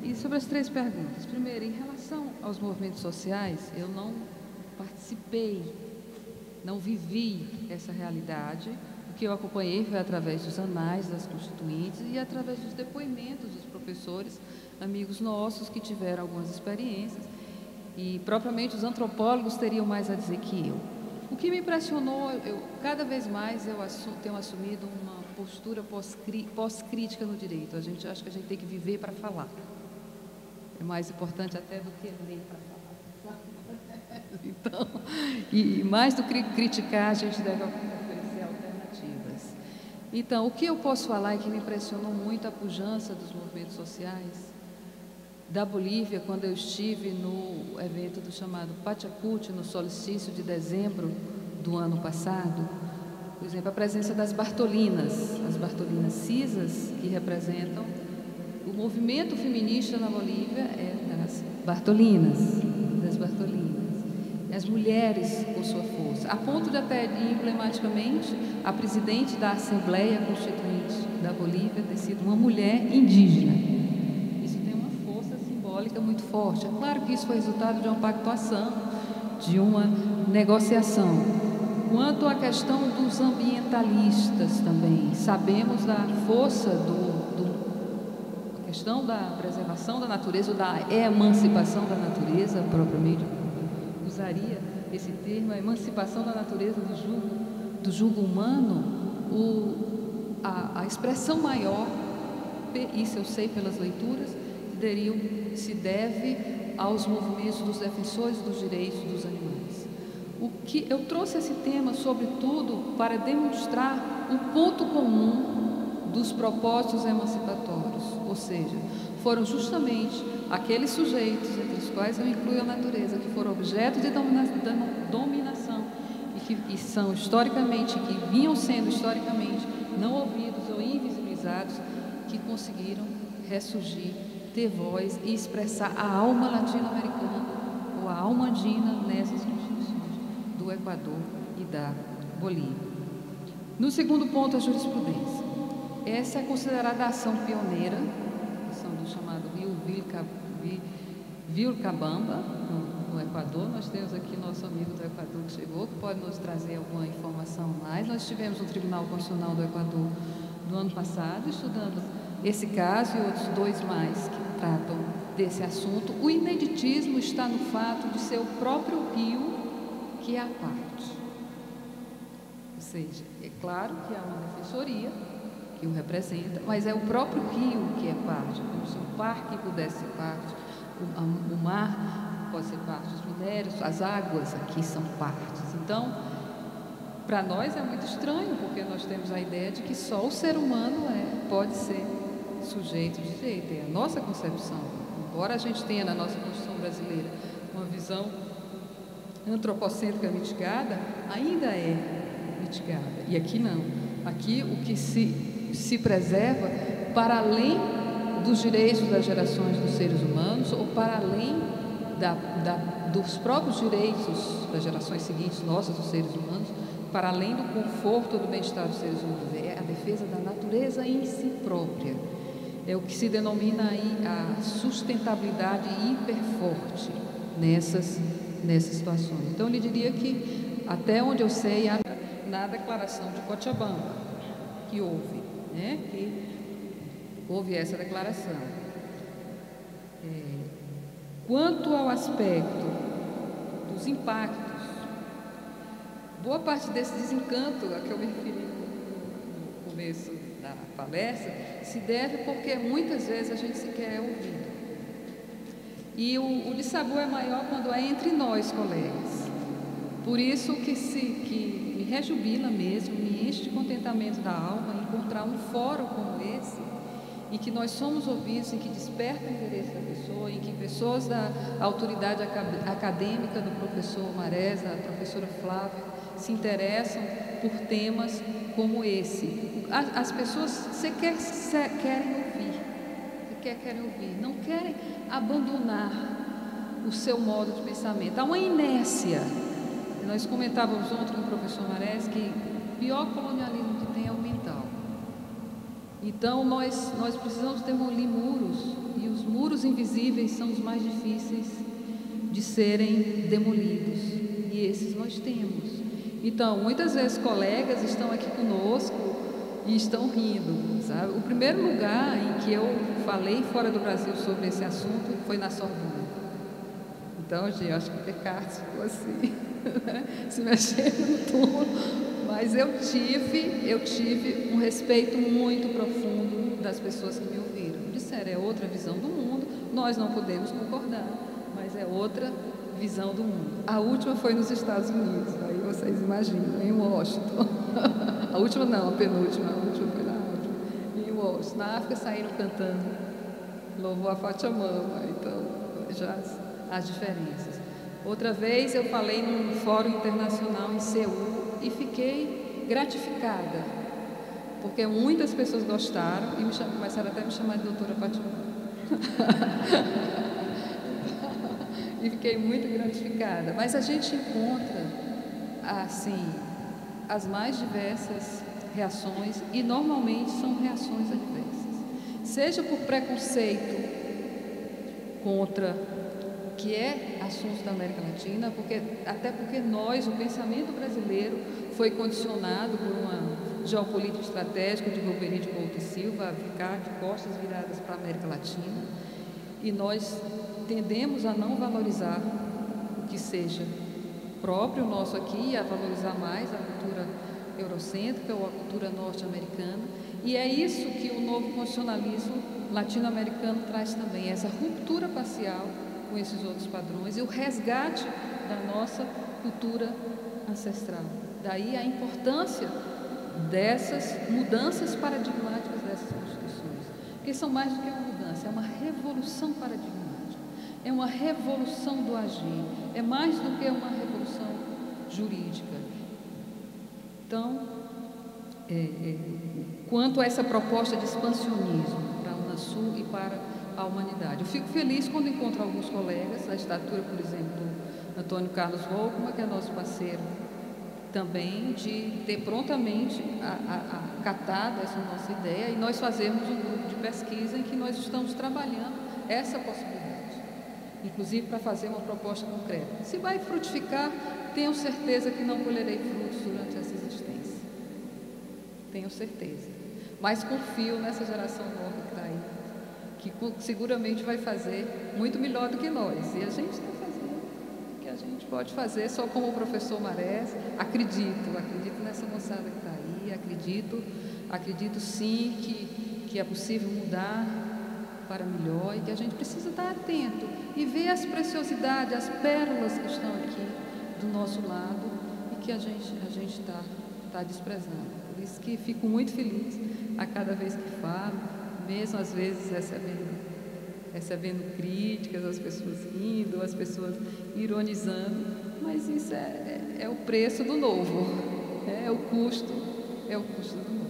E sobre as 3 perguntas. Primeiro, em relação aos movimentos sociais, eu não participei, não vivi essa realidade. O que eu acompanhei foi através dos anais das constituintes e através dos depoimentos dos professores, amigos nossos que tiveram algumas experiências, e propriamente os antropólogos teriam mais a dizer que eu. O que me impressionou, cada vez mais eu tenho assumido uma postura pós-crítica no direito. Acho que a gente tem que viver para falar. É mais importante até do que ler para falar. Então, e mais do que criticar, a gente deve oferecer alternativas. Então, o que eu posso falar é que me impressionou muito a pujança dos movimentos sociais da Bolívia, quando eu estive no evento do chamado Pachacuti, no solstício de dezembro do ano passado. Por exemplo, a presença das Bartolinas, as Bartolinas cisas, que representam o movimento feminista na Bolívia, das Bartolinas. as mulheres com sua força, a ponto de até emblematicamente a presidente da Assembleia Constituinte da Bolívia ter sido uma mulher indígena. Isso tem uma força simbólica muito forte. É claro que isso foi resultado de uma pactuação, de uma negociação. Quanto à questão dos ambientalistas também, sabemos da força a questão da preservação da natureza, ou da emancipação da natureza, propriamente, usaria esse termo, a emancipação da natureza do jugo humano, a expressão maior, isso eu sei pelas leituras, se deve aos movimentos dos defensores dos direitos dos animais. Eu trouxe esse tema, sobretudo, para demonstrar o ponto comum dos propósitos emancipatórios, ou seja, foram justamente aqueles sujeitos, entre os quais eu incluo a natureza, que foram objeto de dominação e são historicamente, que vinham sendo historicamente não ouvidos ou invisibilizados, que conseguiram ressurgir, ter voz e expressar a alma latino-americana ou a alma andina nessas constituições do Equador e da Bolívia. No segundo ponto, a jurisprudência. Essa é considerada a ação pioneira, a ação do chamado Rio Vilcabamba, no Equador. Nós temos aqui nosso amigo do Equador que chegou, que pode nos trazer alguma informação a mais. Nós tivemos o Tribunal Constitucional do Equador do ano passado, estudando esse caso e outros dois mais que tratam desse assunto. O ineditismo está no fato de ser o próprio rio que é a parte. Ou seja, é claro que há uma defensoria que o representa, mas é o próprio rio que é parte, como se o parque pudesse ser parte, o mar pode ser parte dos minérios, as águas aqui são partes. Então, para nós é muito estranho, porque nós temos a ideia de que só o ser humano pode ser sujeito de direito, é a nossa concepção. Embora a gente tenha na nossa Constituição brasileira uma visão antropocêntrica mitigada, ainda é mitigada. E aqui não. Aqui o que se preserva para além dos direitos das gerações dos seres humanos ou para além dos próprios direitos das gerações seguintes, nossas, dos seres humanos, para além do conforto do bem-estar dos seres humanos. É a defesa da natureza em si própria. É o que se denomina aí a sustentabilidade hiperforte nessas situações. Então, eu lhe diria que, até onde eu sei, na declaração de Cochabamba, que houve, né? Que houve essa declaração. Quanto ao aspecto dos impactos, boa parte desse desencanto a que eu me referi no começo da palestra se deve porque muitas vezes a gente sequer é ouvido. E o dissabor é maior quando é entre nós, colegas. Por isso que me rejubila mesmo, me enche de contentamento da alma encontrar um fórum como esse, em que nós somos ouvidos, em que desperta o interesse da pessoa, em que pessoas da autoridade acadêmica do professor Marés, da professora Flávia, se interessam por temas como esse. As pessoas sequer querem ouvir, não querem abandonar o seu modo de pensamento. Há uma inércia. Nós comentávamos ontem com o professor Marés que o pior colonialismo que tem é o mental. Então, nós precisamos demolir muros, e os muros invisíveis são os mais difíceis de serem demolidos, e esses nós temos. Então, muitas vezes colegas estão aqui conosco e estão rindo, sabe? O primeiro lugar em que eu falei fora do Brasil sobre esse assunto foi na Sorbonne. Então, gente, eu acho que o Descartes ficou assim, né? Se mexendo no túmulo. Mas eu tive um respeito muito profundo das pessoas que me ouviram. Disseram, é outra visão do mundo, nós não podemos concordar, mas é outra visão do mundo. A última foi nos Estados Unidos, aí vocês imaginam, em Washington. A última não, a penúltima, a última foi na África. Em Washington. Na África saíram cantando louvor a Pachamama, então já as diferenças. Outra vez eu falei num fórum internacional em Seul e fiquei gratificada, porque muitas pessoas gostaram e começaram até a me chamar de doutora Pachamama. e fiquei muito gratificada. Mas a gente encontra, assim, as mais diversas reações, e normalmente são reações adversas. Seja por preconceito contra o que é assunto da América Latina, até porque nós, o pensamento brasileiro, foi condicionado por uma geopolítica estratégica de Golbery de Couto e Silva a ficar de costas viradas para a América Latina, e nós tendemos a não valorizar o que seja próprio nosso aqui, a valorizar mais a cultura eurocêntrica ou a cultura norte-americana, e é isso que o novo constitucionalismo latino-americano traz também, essa ruptura parcial com esses outros padrões e o resgate da nossa cultura ancestral. Daí a importância dessas mudanças paradigmáticas dessas constituições, porque são mais do que uma mudança, é uma revolução paradigmática, é uma revolução do agir, é mais do que uma revolução jurídica. Então, quanto a essa proposta de expansionismo para a Unasul e para a humanidade, eu fico feliz quando encontro alguns colegas, a estatura, por exemplo, do Antônio Carlos Volkmann, que é nosso parceiro também, de ter prontamente acatado essa nossa ideia, e nós fazemos um grupo de pesquisa em que nós estamos trabalhando essa possibilidade, inclusive para fazer uma proposta concreta. Se vai frutificar, tenho certeza que não colherei frutos durante essa existência. Tenho certeza. Mas confio nessa geração nova que está aí, que seguramente vai fazer muito melhor do que nós. E a gente está fazendo o que a gente pode fazer, só como o professor Marés. Acredito nessa moçada que está aí, acredito sim que é possível mudar para melhor e que a gente precisa estar atento e ver as preciosidades, as pérolas que estão aqui do nosso lado e que a gente está desprezando. Por isso que fico muito feliz a cada vez que falo, mesmo às vezes recebendo críticas, as pessoas rindo, as pessoas ironizando, mas isso é o preço do novo, é o custo do novo.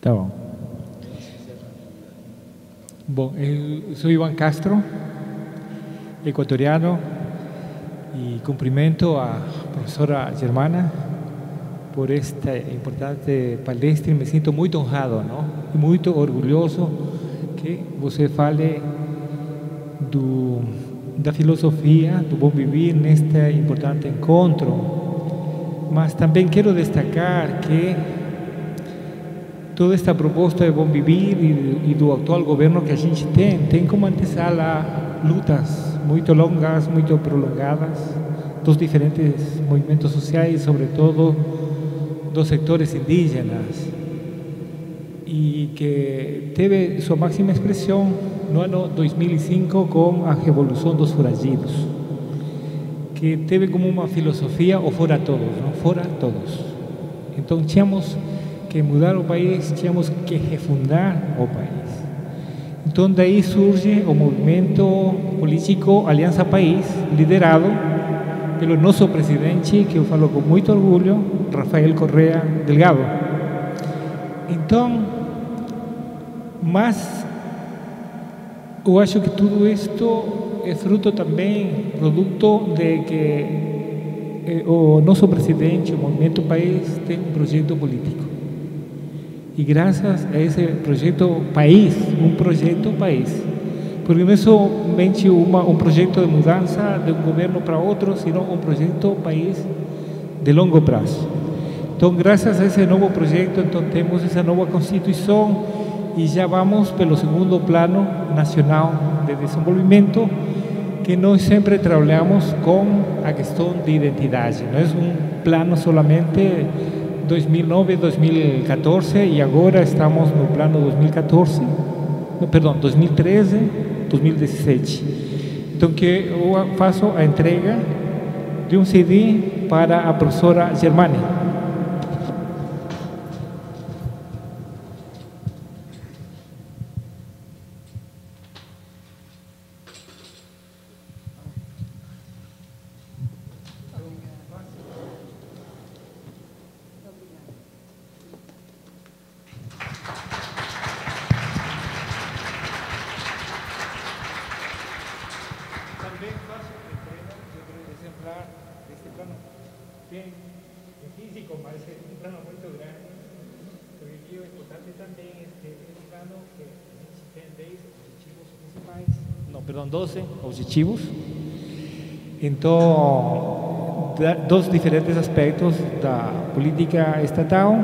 Tá bom. Bom, eu sou Iván Castro, ecuatoriano, e cumprimento a professora Germana por esta importante palestra. Me sinto muito honrado, não? E muito orgulhoso que você fale da filosofia do bom viver neste importante encontro. Mas também quero destacar que toda esta proposta de bom viver e do atual governo que a gente tem como antesala lutas muito longas, muito prolongadas dos diferentes movimentos sociais, sobretudo dos sectores indígenas, e que teve sua máxima expressão no ano 2005 com a Revolução dos Foragidos, que teve como uma filosofia o fora todos, não? Fora todos. Então tínhamos que mudar o país, tínhamos que refundar o país. Então daí surge o movimento político Aliança País, liderado pelo nosso presidente, que eu falo com muito orgulho, Rafael Correa Delgado. Então, mas eu acho que tudo isto é fruto também, produto de que o nosso presidente, o Movimento País, tem um projeto político. E graças a esse projeto país, porque não é somente um projeto de mudança de um governo para outro, sino um projeto país de longo prazo. Então, graças a esse novo projeto, então temos essa nova Constituição e já vamos pelo segundo plano nacional de desenvolvimento, que nós sempre trabalhamos com a questão de identidade. Não é um plano solamente 2009, 2014 e agora estamos no plano 2013, 2017. Então, que eu faço a entrega de um CD para a professora Germani. falar deste plano bem físico, mas é um plano muito grande, porque aqui o importante também é que é um plano que a gente tem 10 objetivos principais, não, perdão, 12 objetivos. Então, dos diferentes aspectos da política estatal,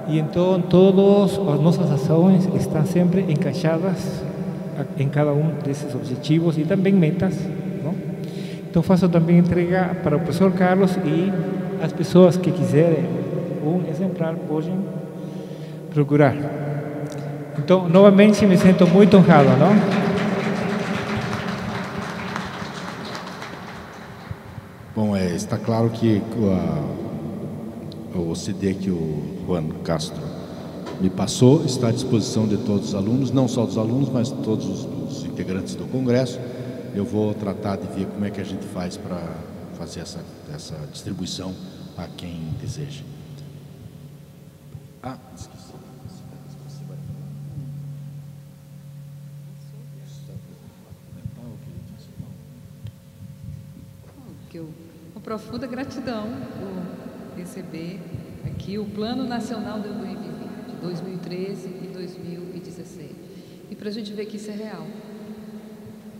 e então todas as nossas ações estão sempre encaixadas em cada um desses objetivos e também metas, não? Então faço também entrega para o professor Carlos, e as pessoas que quiserem um exemplar podem procurar. Então, novamente, me sinto muito honrado, não? Bom, está claro que o CD que o Juan Castro me passou está à disposição de todos os alunos, não só dos alunos, mas todos os integrantes do Congresso. Eu vou tratar de ver como é que a gente faz para fazer essa distribuição a quem deseja. Ah, esqueci. Com profunda gratidão por receber aqui o Plano Nacional do Bem Viver, de 2013 e 2016. E para a gente ver que isso é real.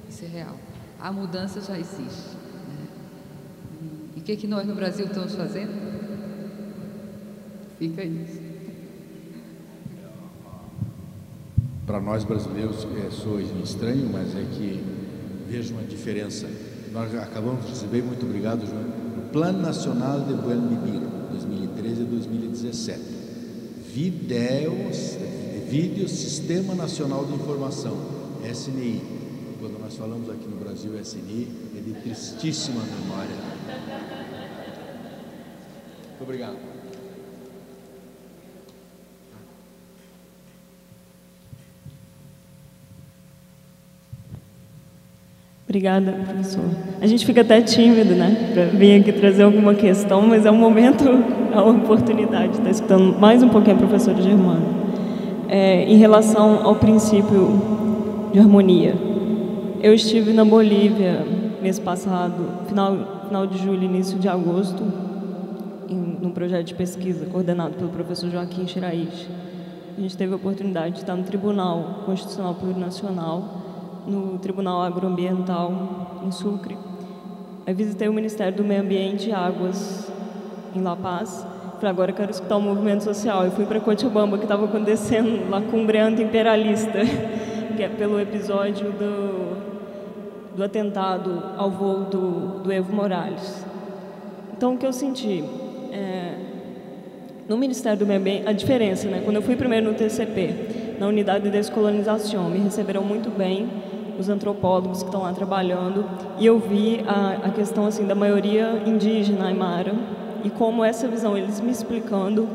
Isso é real. A mudança já existe, né? E o que nós no Brasil estamos fazendo? Fica isso. Para nós brasileiros soa estranho, mas é que vejo uma diferença. Nós acabamos de receber, muito obrigado, João, o Plano Nacional de Buen Vivir, 2013 e 2017. Vídeo Sistema Nacional de Informação, SNI. Quando nós falamos aqui no Brasil SNI, é de tristíssima memória. Muito obrigado. Obrigada, professor. A gente fica até tímido, né, para vir aqui trazer alguma questão, mas é um momento, é uma oportunidade de estar escutando mais um pouquinho a professora Germana. Em relação ao princípio de harmonia, eu estive na Bolívia mês passado, final de julho, início de agosto, num projeto de pesquisa coordenado pelo professor Joaquim Shiraishi. A gente teve a oportunidade de estar no Tribunal Constitucional Plurinacional, no Tribunal Agroambiental, em Sucre. Eu visitei o Ministério do Meio Ambiente e Águas, em La Paz. Falei, agora eu quero escutar o movimento social. Eu fui para Cochabamba, que estava acontecendo lá com o Breanta Imperialista, que é pelo episódio do atentado ao voo do Evo Morales. Então, o que eu senti? No Ministério do Meio Ambiente, a diferença, né? Quando eu fui primeiro no TCP, na Unidade de Descolonização, me receberam muito bem os antropólogos que estão lá trabalhando, e eu vi a questão assim da maioria indígena aimara, e como essa visão, eles me explicando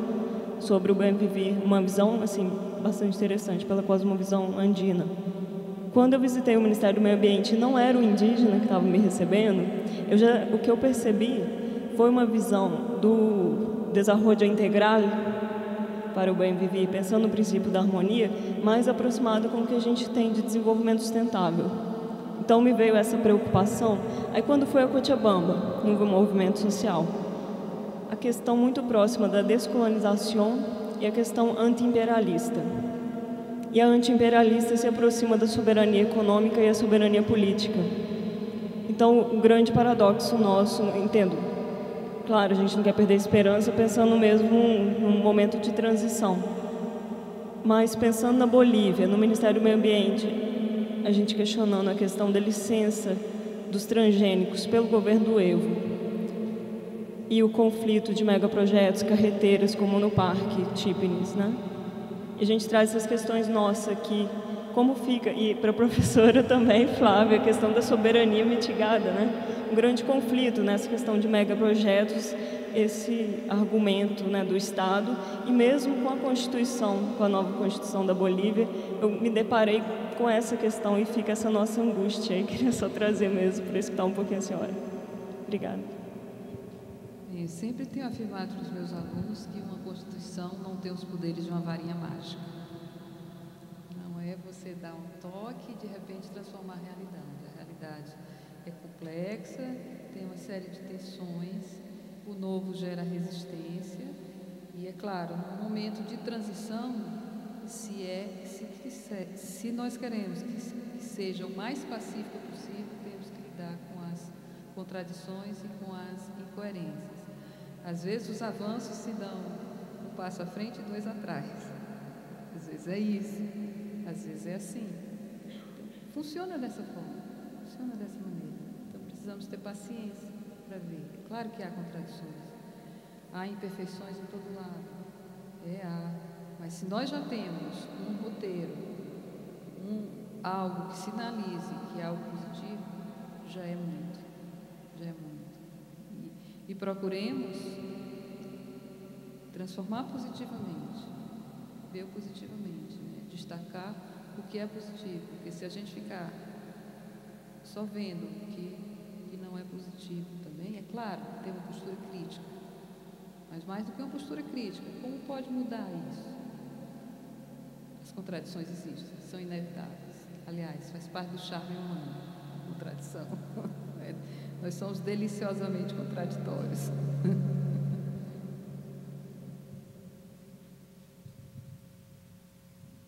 sobre o bem viver, uma visão assim bastante interessante pela cosmovisão andina. Quando eu visitei o Ministério do Meio Ambiente, não era o indígena que estava me recebendo, o que eu percebi foi uma visão do desenvolvimento integral para o bem viver, pensando no princípio da harmonia, mais aproximado com o que a gente tem de desenvolvimento sustentável. Então me veio essa preocupação. Aí quando foi a Cochabamba, no movimento social, a questão muito próxima da descolonização e a questão anti-imperialista. E a anti-imperialista se aproxima da soberania econômica e a soberania política. Então o grande paradoxo nosso, entendo, claro, a gente não quer perder a esperança pensando mesmo num momento de transição. Mas pensando na Bolívia, no Ministério do Meio Ambiente, a gente questionando a questão da licença dos transgênicos pelo governo do Evo e o conflito de megaprojetos, carreteiras, como no Parque Chipnis, né? E a gente traz essas questões nossas aqui, como fica, e para a professora também, Flávia, a questão da soberania mitigada, né? Um grande conflito nessa questão de megaprojetos, esse argumento, né, do Estado, e mesmo com a Constituição, com a nova Constituição da Bolívia, eu me deparei com essa questão e fica essa nossa angústia aí. Queria só trazer mesmo para escutar um pouquinho a senhora. Obrigada. Eu sempre tenho afirmado para os meus alunos que uma Constituição não tem os poderes de uma varinha mágica. Não é você dar um toque e de repente transformar a realidade. A realidade é complexa, tem uma série de tensões, o novo gera resistência, e é claro, no momento de transição, se nós queremos que seja o mais pacífico possível, temos que lidar com as contradições e com as incoerências. Às vezes os avanços se dão um passo à frente e dois atrás. Às vezes é isso, às vezes é assim. Funciona dessa forma, funciona dessa maneira. Então precisamos ter paciência para ver. É claro que há contradições, há imperfeições em todo lado. Mas se nós já temos um roteiro, algo que sinalize que é algo positivo, já é muito, já é muito. E procuremos transformar positivamente, ver positivamente, né? Destacar o que é positivo, porque se a gente ficar só vendo o que não é positivo também, é claro, ter uma postura crítica, mas mais do que uma postura crítica, como pode mudar isso? As contradições existem, são inevitáveis. Aliás, faz parte do charme humano, a contradição. Nós somos deliciosamente contraditórios.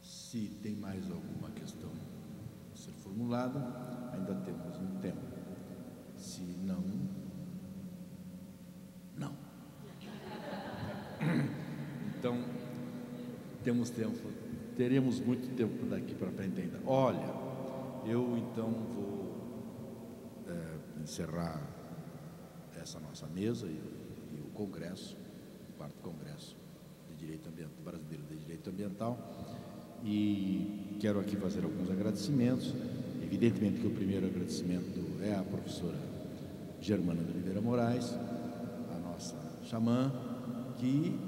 Se tem mais alguma questão a ser formulada, ainda temos um tempo. Se não, não. Então, temos tempo, teremos muito tempo daqui para frente ainda. Olha, eu então vou encerrar essa nossa mesa e o Congresso, o 4º Congresso de Direito Ambiental, Brasileiro de Direito Ambiental, e quero aqui fazer alguns agradecimentos. Evidentemente que o primeiro agradecimento é à professora Germana de Oliveira Moraes, a nossa xamã, que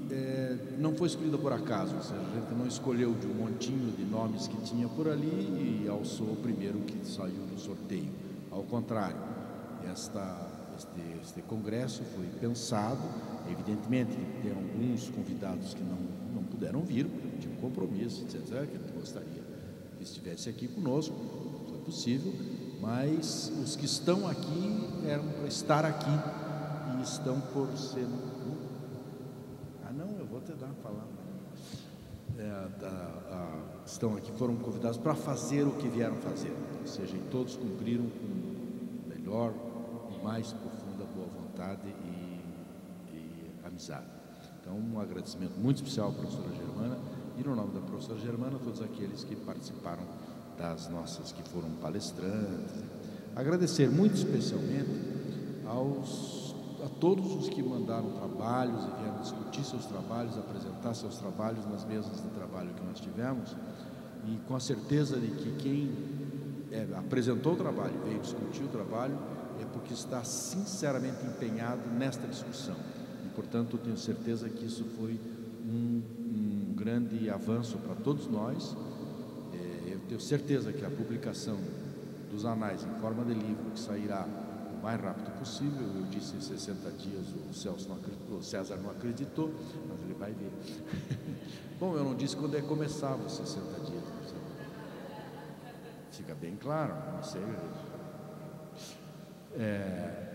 não foi escolhida por acaso, ou seja, a gente não escolheu de um montinho de nomes que tinha por ali e alçou o primeiro que saiu no sorteio. Ao contrário, este congresso foi pensado, evidentemente que tem alguns convidados que não puderam vir, tinham um compromisso, etc., que a gente gostaria que estivesse aqui conosco, foi possível, mas os que estão aqui eram para estar aqui e estão por ser... eu vou te dar uma palavra. Estão aqui, foram convidados para fazer o que vieram fazer, ou seja, todos cumpriram com melhor e mais profunda boa vontade e amizade. Então, um agradecimento muito especial à professora Germana e, no nome da professora Germana, a todos aqueles que participaram das nossas, que foram palestrantes. Agradecer muito especialmente a todos os que mandaram trabalhos e vieram discutir seus trabalhos, apresentar seus trabalhos nas mesas de trabalho que nós tivemos, e com a certeza de que quem apresentou o trabalho, veio discutir o trabalho, é porque está sinceramente empenhado nesta discussão. E, portanto, eu tenho certeza que isso foi um grande avanço para todos nós. Eu tenho certeza que a publicação dos anais em forma de livro, que sairá o mais rápido possível, eu disse em 60 dias, o César não acreditou, mas ele vai ver. Bom, eu não disse quando começava os 60 dias. Fica bem claro, não sei.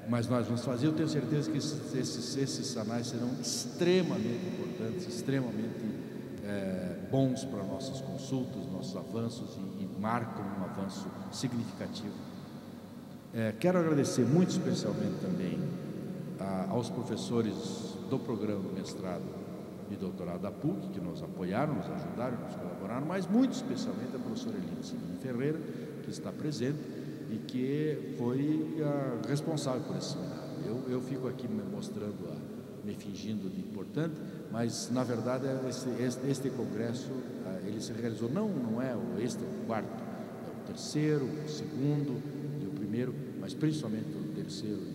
Mas nós vamos fazer, eu tenho certeza que esses anais serão extremamente importantes, extremamente bons para nossas consultas, nossos avanços e marcam um avanço significativo. Quero agradecer muito especialmente também aos professores do programa do mestrado e doutorado da PUC, que nos apoiaram, nos ajudaram, nos colaboraram, mas muito especialmente a professora Eline Simone Ferreira, que está presente e que foi a responsável por esse seminário. Eu fico aqui me mostrando, me fingindo de importante, mas na verdade este congresso ele se realizou, não é este é o 4º, é o 3º, o 2º e o 1º, mas principalmente o 3º, o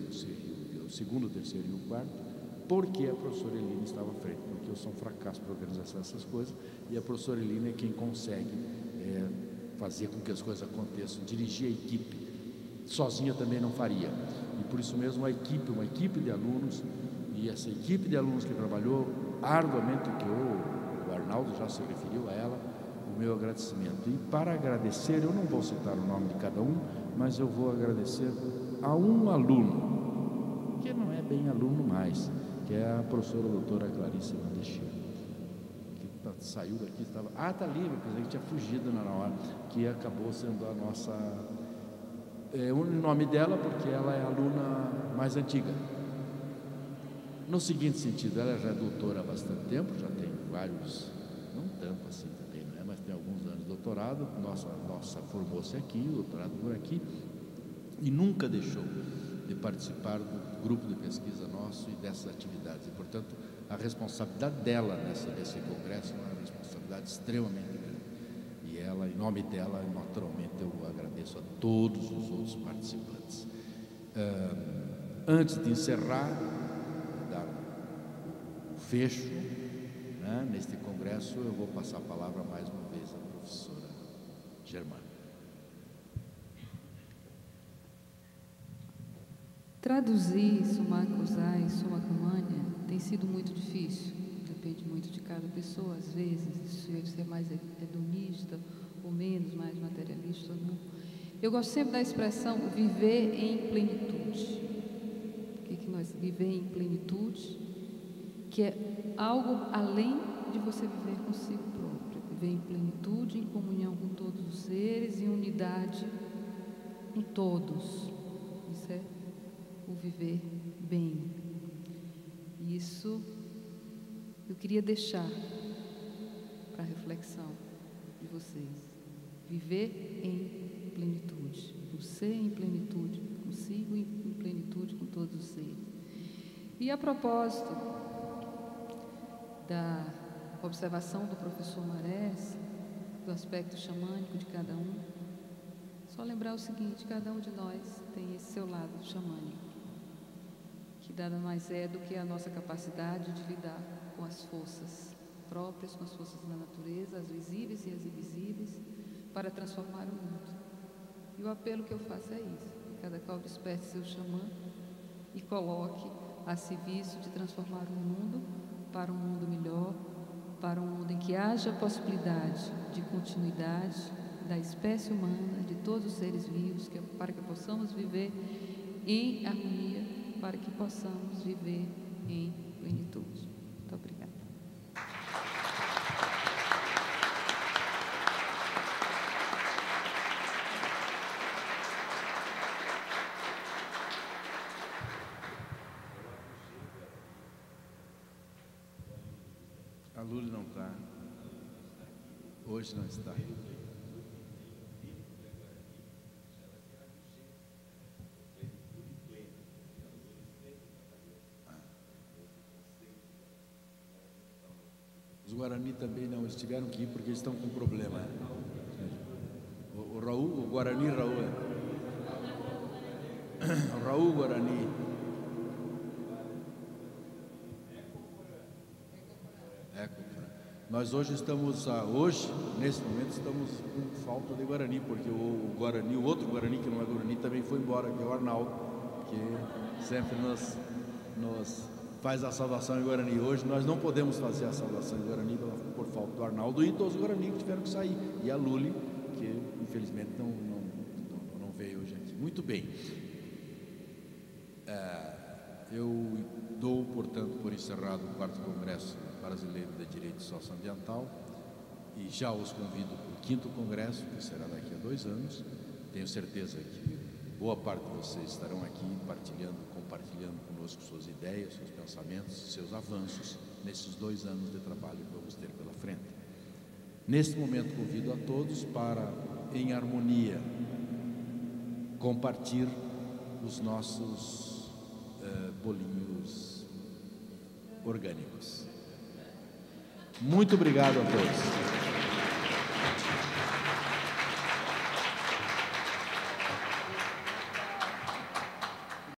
2º, o 3º e o 4º, porque a professora Eline estava à frente, porque eu sou um fracasso para organizar essas coisas, e a professora Eline é quem consegue fazer com que as coisas aconteçam, dirigir a equipe. Sozinha também não faria, e por isso mesmo uma equipe de alunos, e essa equipe de alunos que trabalhou arduamente, que o Arnaldo já se referiu a ela, o meu agradecimento. E para agradecer, eu não vou citar o nome de cada um, mas eu vou agradecer a um aluno bem aluno mais, que é a professora doutora Clarice Vandechia, que saiu daqui, estava... Ah, está livre, quer dizer, que tinha fugido na hora, que acabou sendo a nossa... o nome dela porque ela é a aluna mais antiga. No seguinte sentido, ela já é doutora há bastante tempo, já tem vários, não tanto assim também, não é? Mas tem alguns anos de doutorado, nossa formou-se aqui, doutorado por aqui, e nunca deixou de participar do grupo de pesquisa nosso e dessas atividades. E, portanto, a responsabilidade dela nesse congresso é uma responsabilidade extremamente grande. E ela, em nome dela, naturalmente, eu agradeço a todos os outros participantes. Antes de encerrar, dar o fecho, né, neste congresso, eu vou passar a palavra mais uma vez à professora Germana. Traduzir Summa Cruzai e Summa Câmara tem sido muito difícil, depende muito de cada pessoa, às vezes, se é mais hedonista ou menos, mais materialista ou não. Eu gosto sempre da expressão viver em plenitude. O que nós viver em plenitude? Que é algo além de você viver consigo próprio, viver em plenitude, em comunhão com todos os seres, em unidade com todos. Isso é o viver bem. Isso eu queria deixar para a reflexão de vocês. Viver em plenitude. Você em plenitude consigo, em plenitude com todos os seres. E a propósito da observação do professor Marés, do aspecto xamânico de cada um, só lembrar o seguinte: cada um de nós tem esse seu lado xamânico, que nada mais é do que a nossa capacidade de lidar com as forças próprias, com as forças da natureza, as visíveis e as invisíveis, para transformar o mundo. E o apelo que eu faço é isso: que cada qual desperte seu xamã e coloque a serviço de transformar o mundo para um mundo melhor, para um mundo em que haja possibilidade de continuidade da espécie humana, de todos os seres vivos, para que possamos viver em harmonia, para que possamos viver em plenitude. Muito obrigada. A Luli não está. Hoje não está. Os Guarani também não, eles tiveram que ir porque eles estão com problema. O Raul, o Guarani Raul, o Raul Guarani. Nós hoje estamos, nesse momento, estamos com falta de Guarani, porque o Guarani, o outro Guarani, que não é Guarani, também foi embora, que é o Arnaldo, que sempre nos faz a saudação em Guarani. Hoje nós não podemos fazer a saudação em Guarani por falta do Arnaldo e dos Guarani que tiveram que sair. E a Luli, que infelizmente não veio hoje aqui. Muito bem. Eu dou, portanto, por encerrado o 4º Congresso Brasileiro de Direito Socioambiental e já os convido para o 5º Congresso, que será daqui a 2 anos. Tenho certeza que boa parte de vocês estarão aqui compartilhando conosco suas ideias, seus pensamentos, seus avanços nesses 2 anos de trabalho que vamos ter pela frente. Neste momento, convido a todos para, em harmonia, compartilhar os nossos bolinhos orgânicos. Muito obrigado a todos.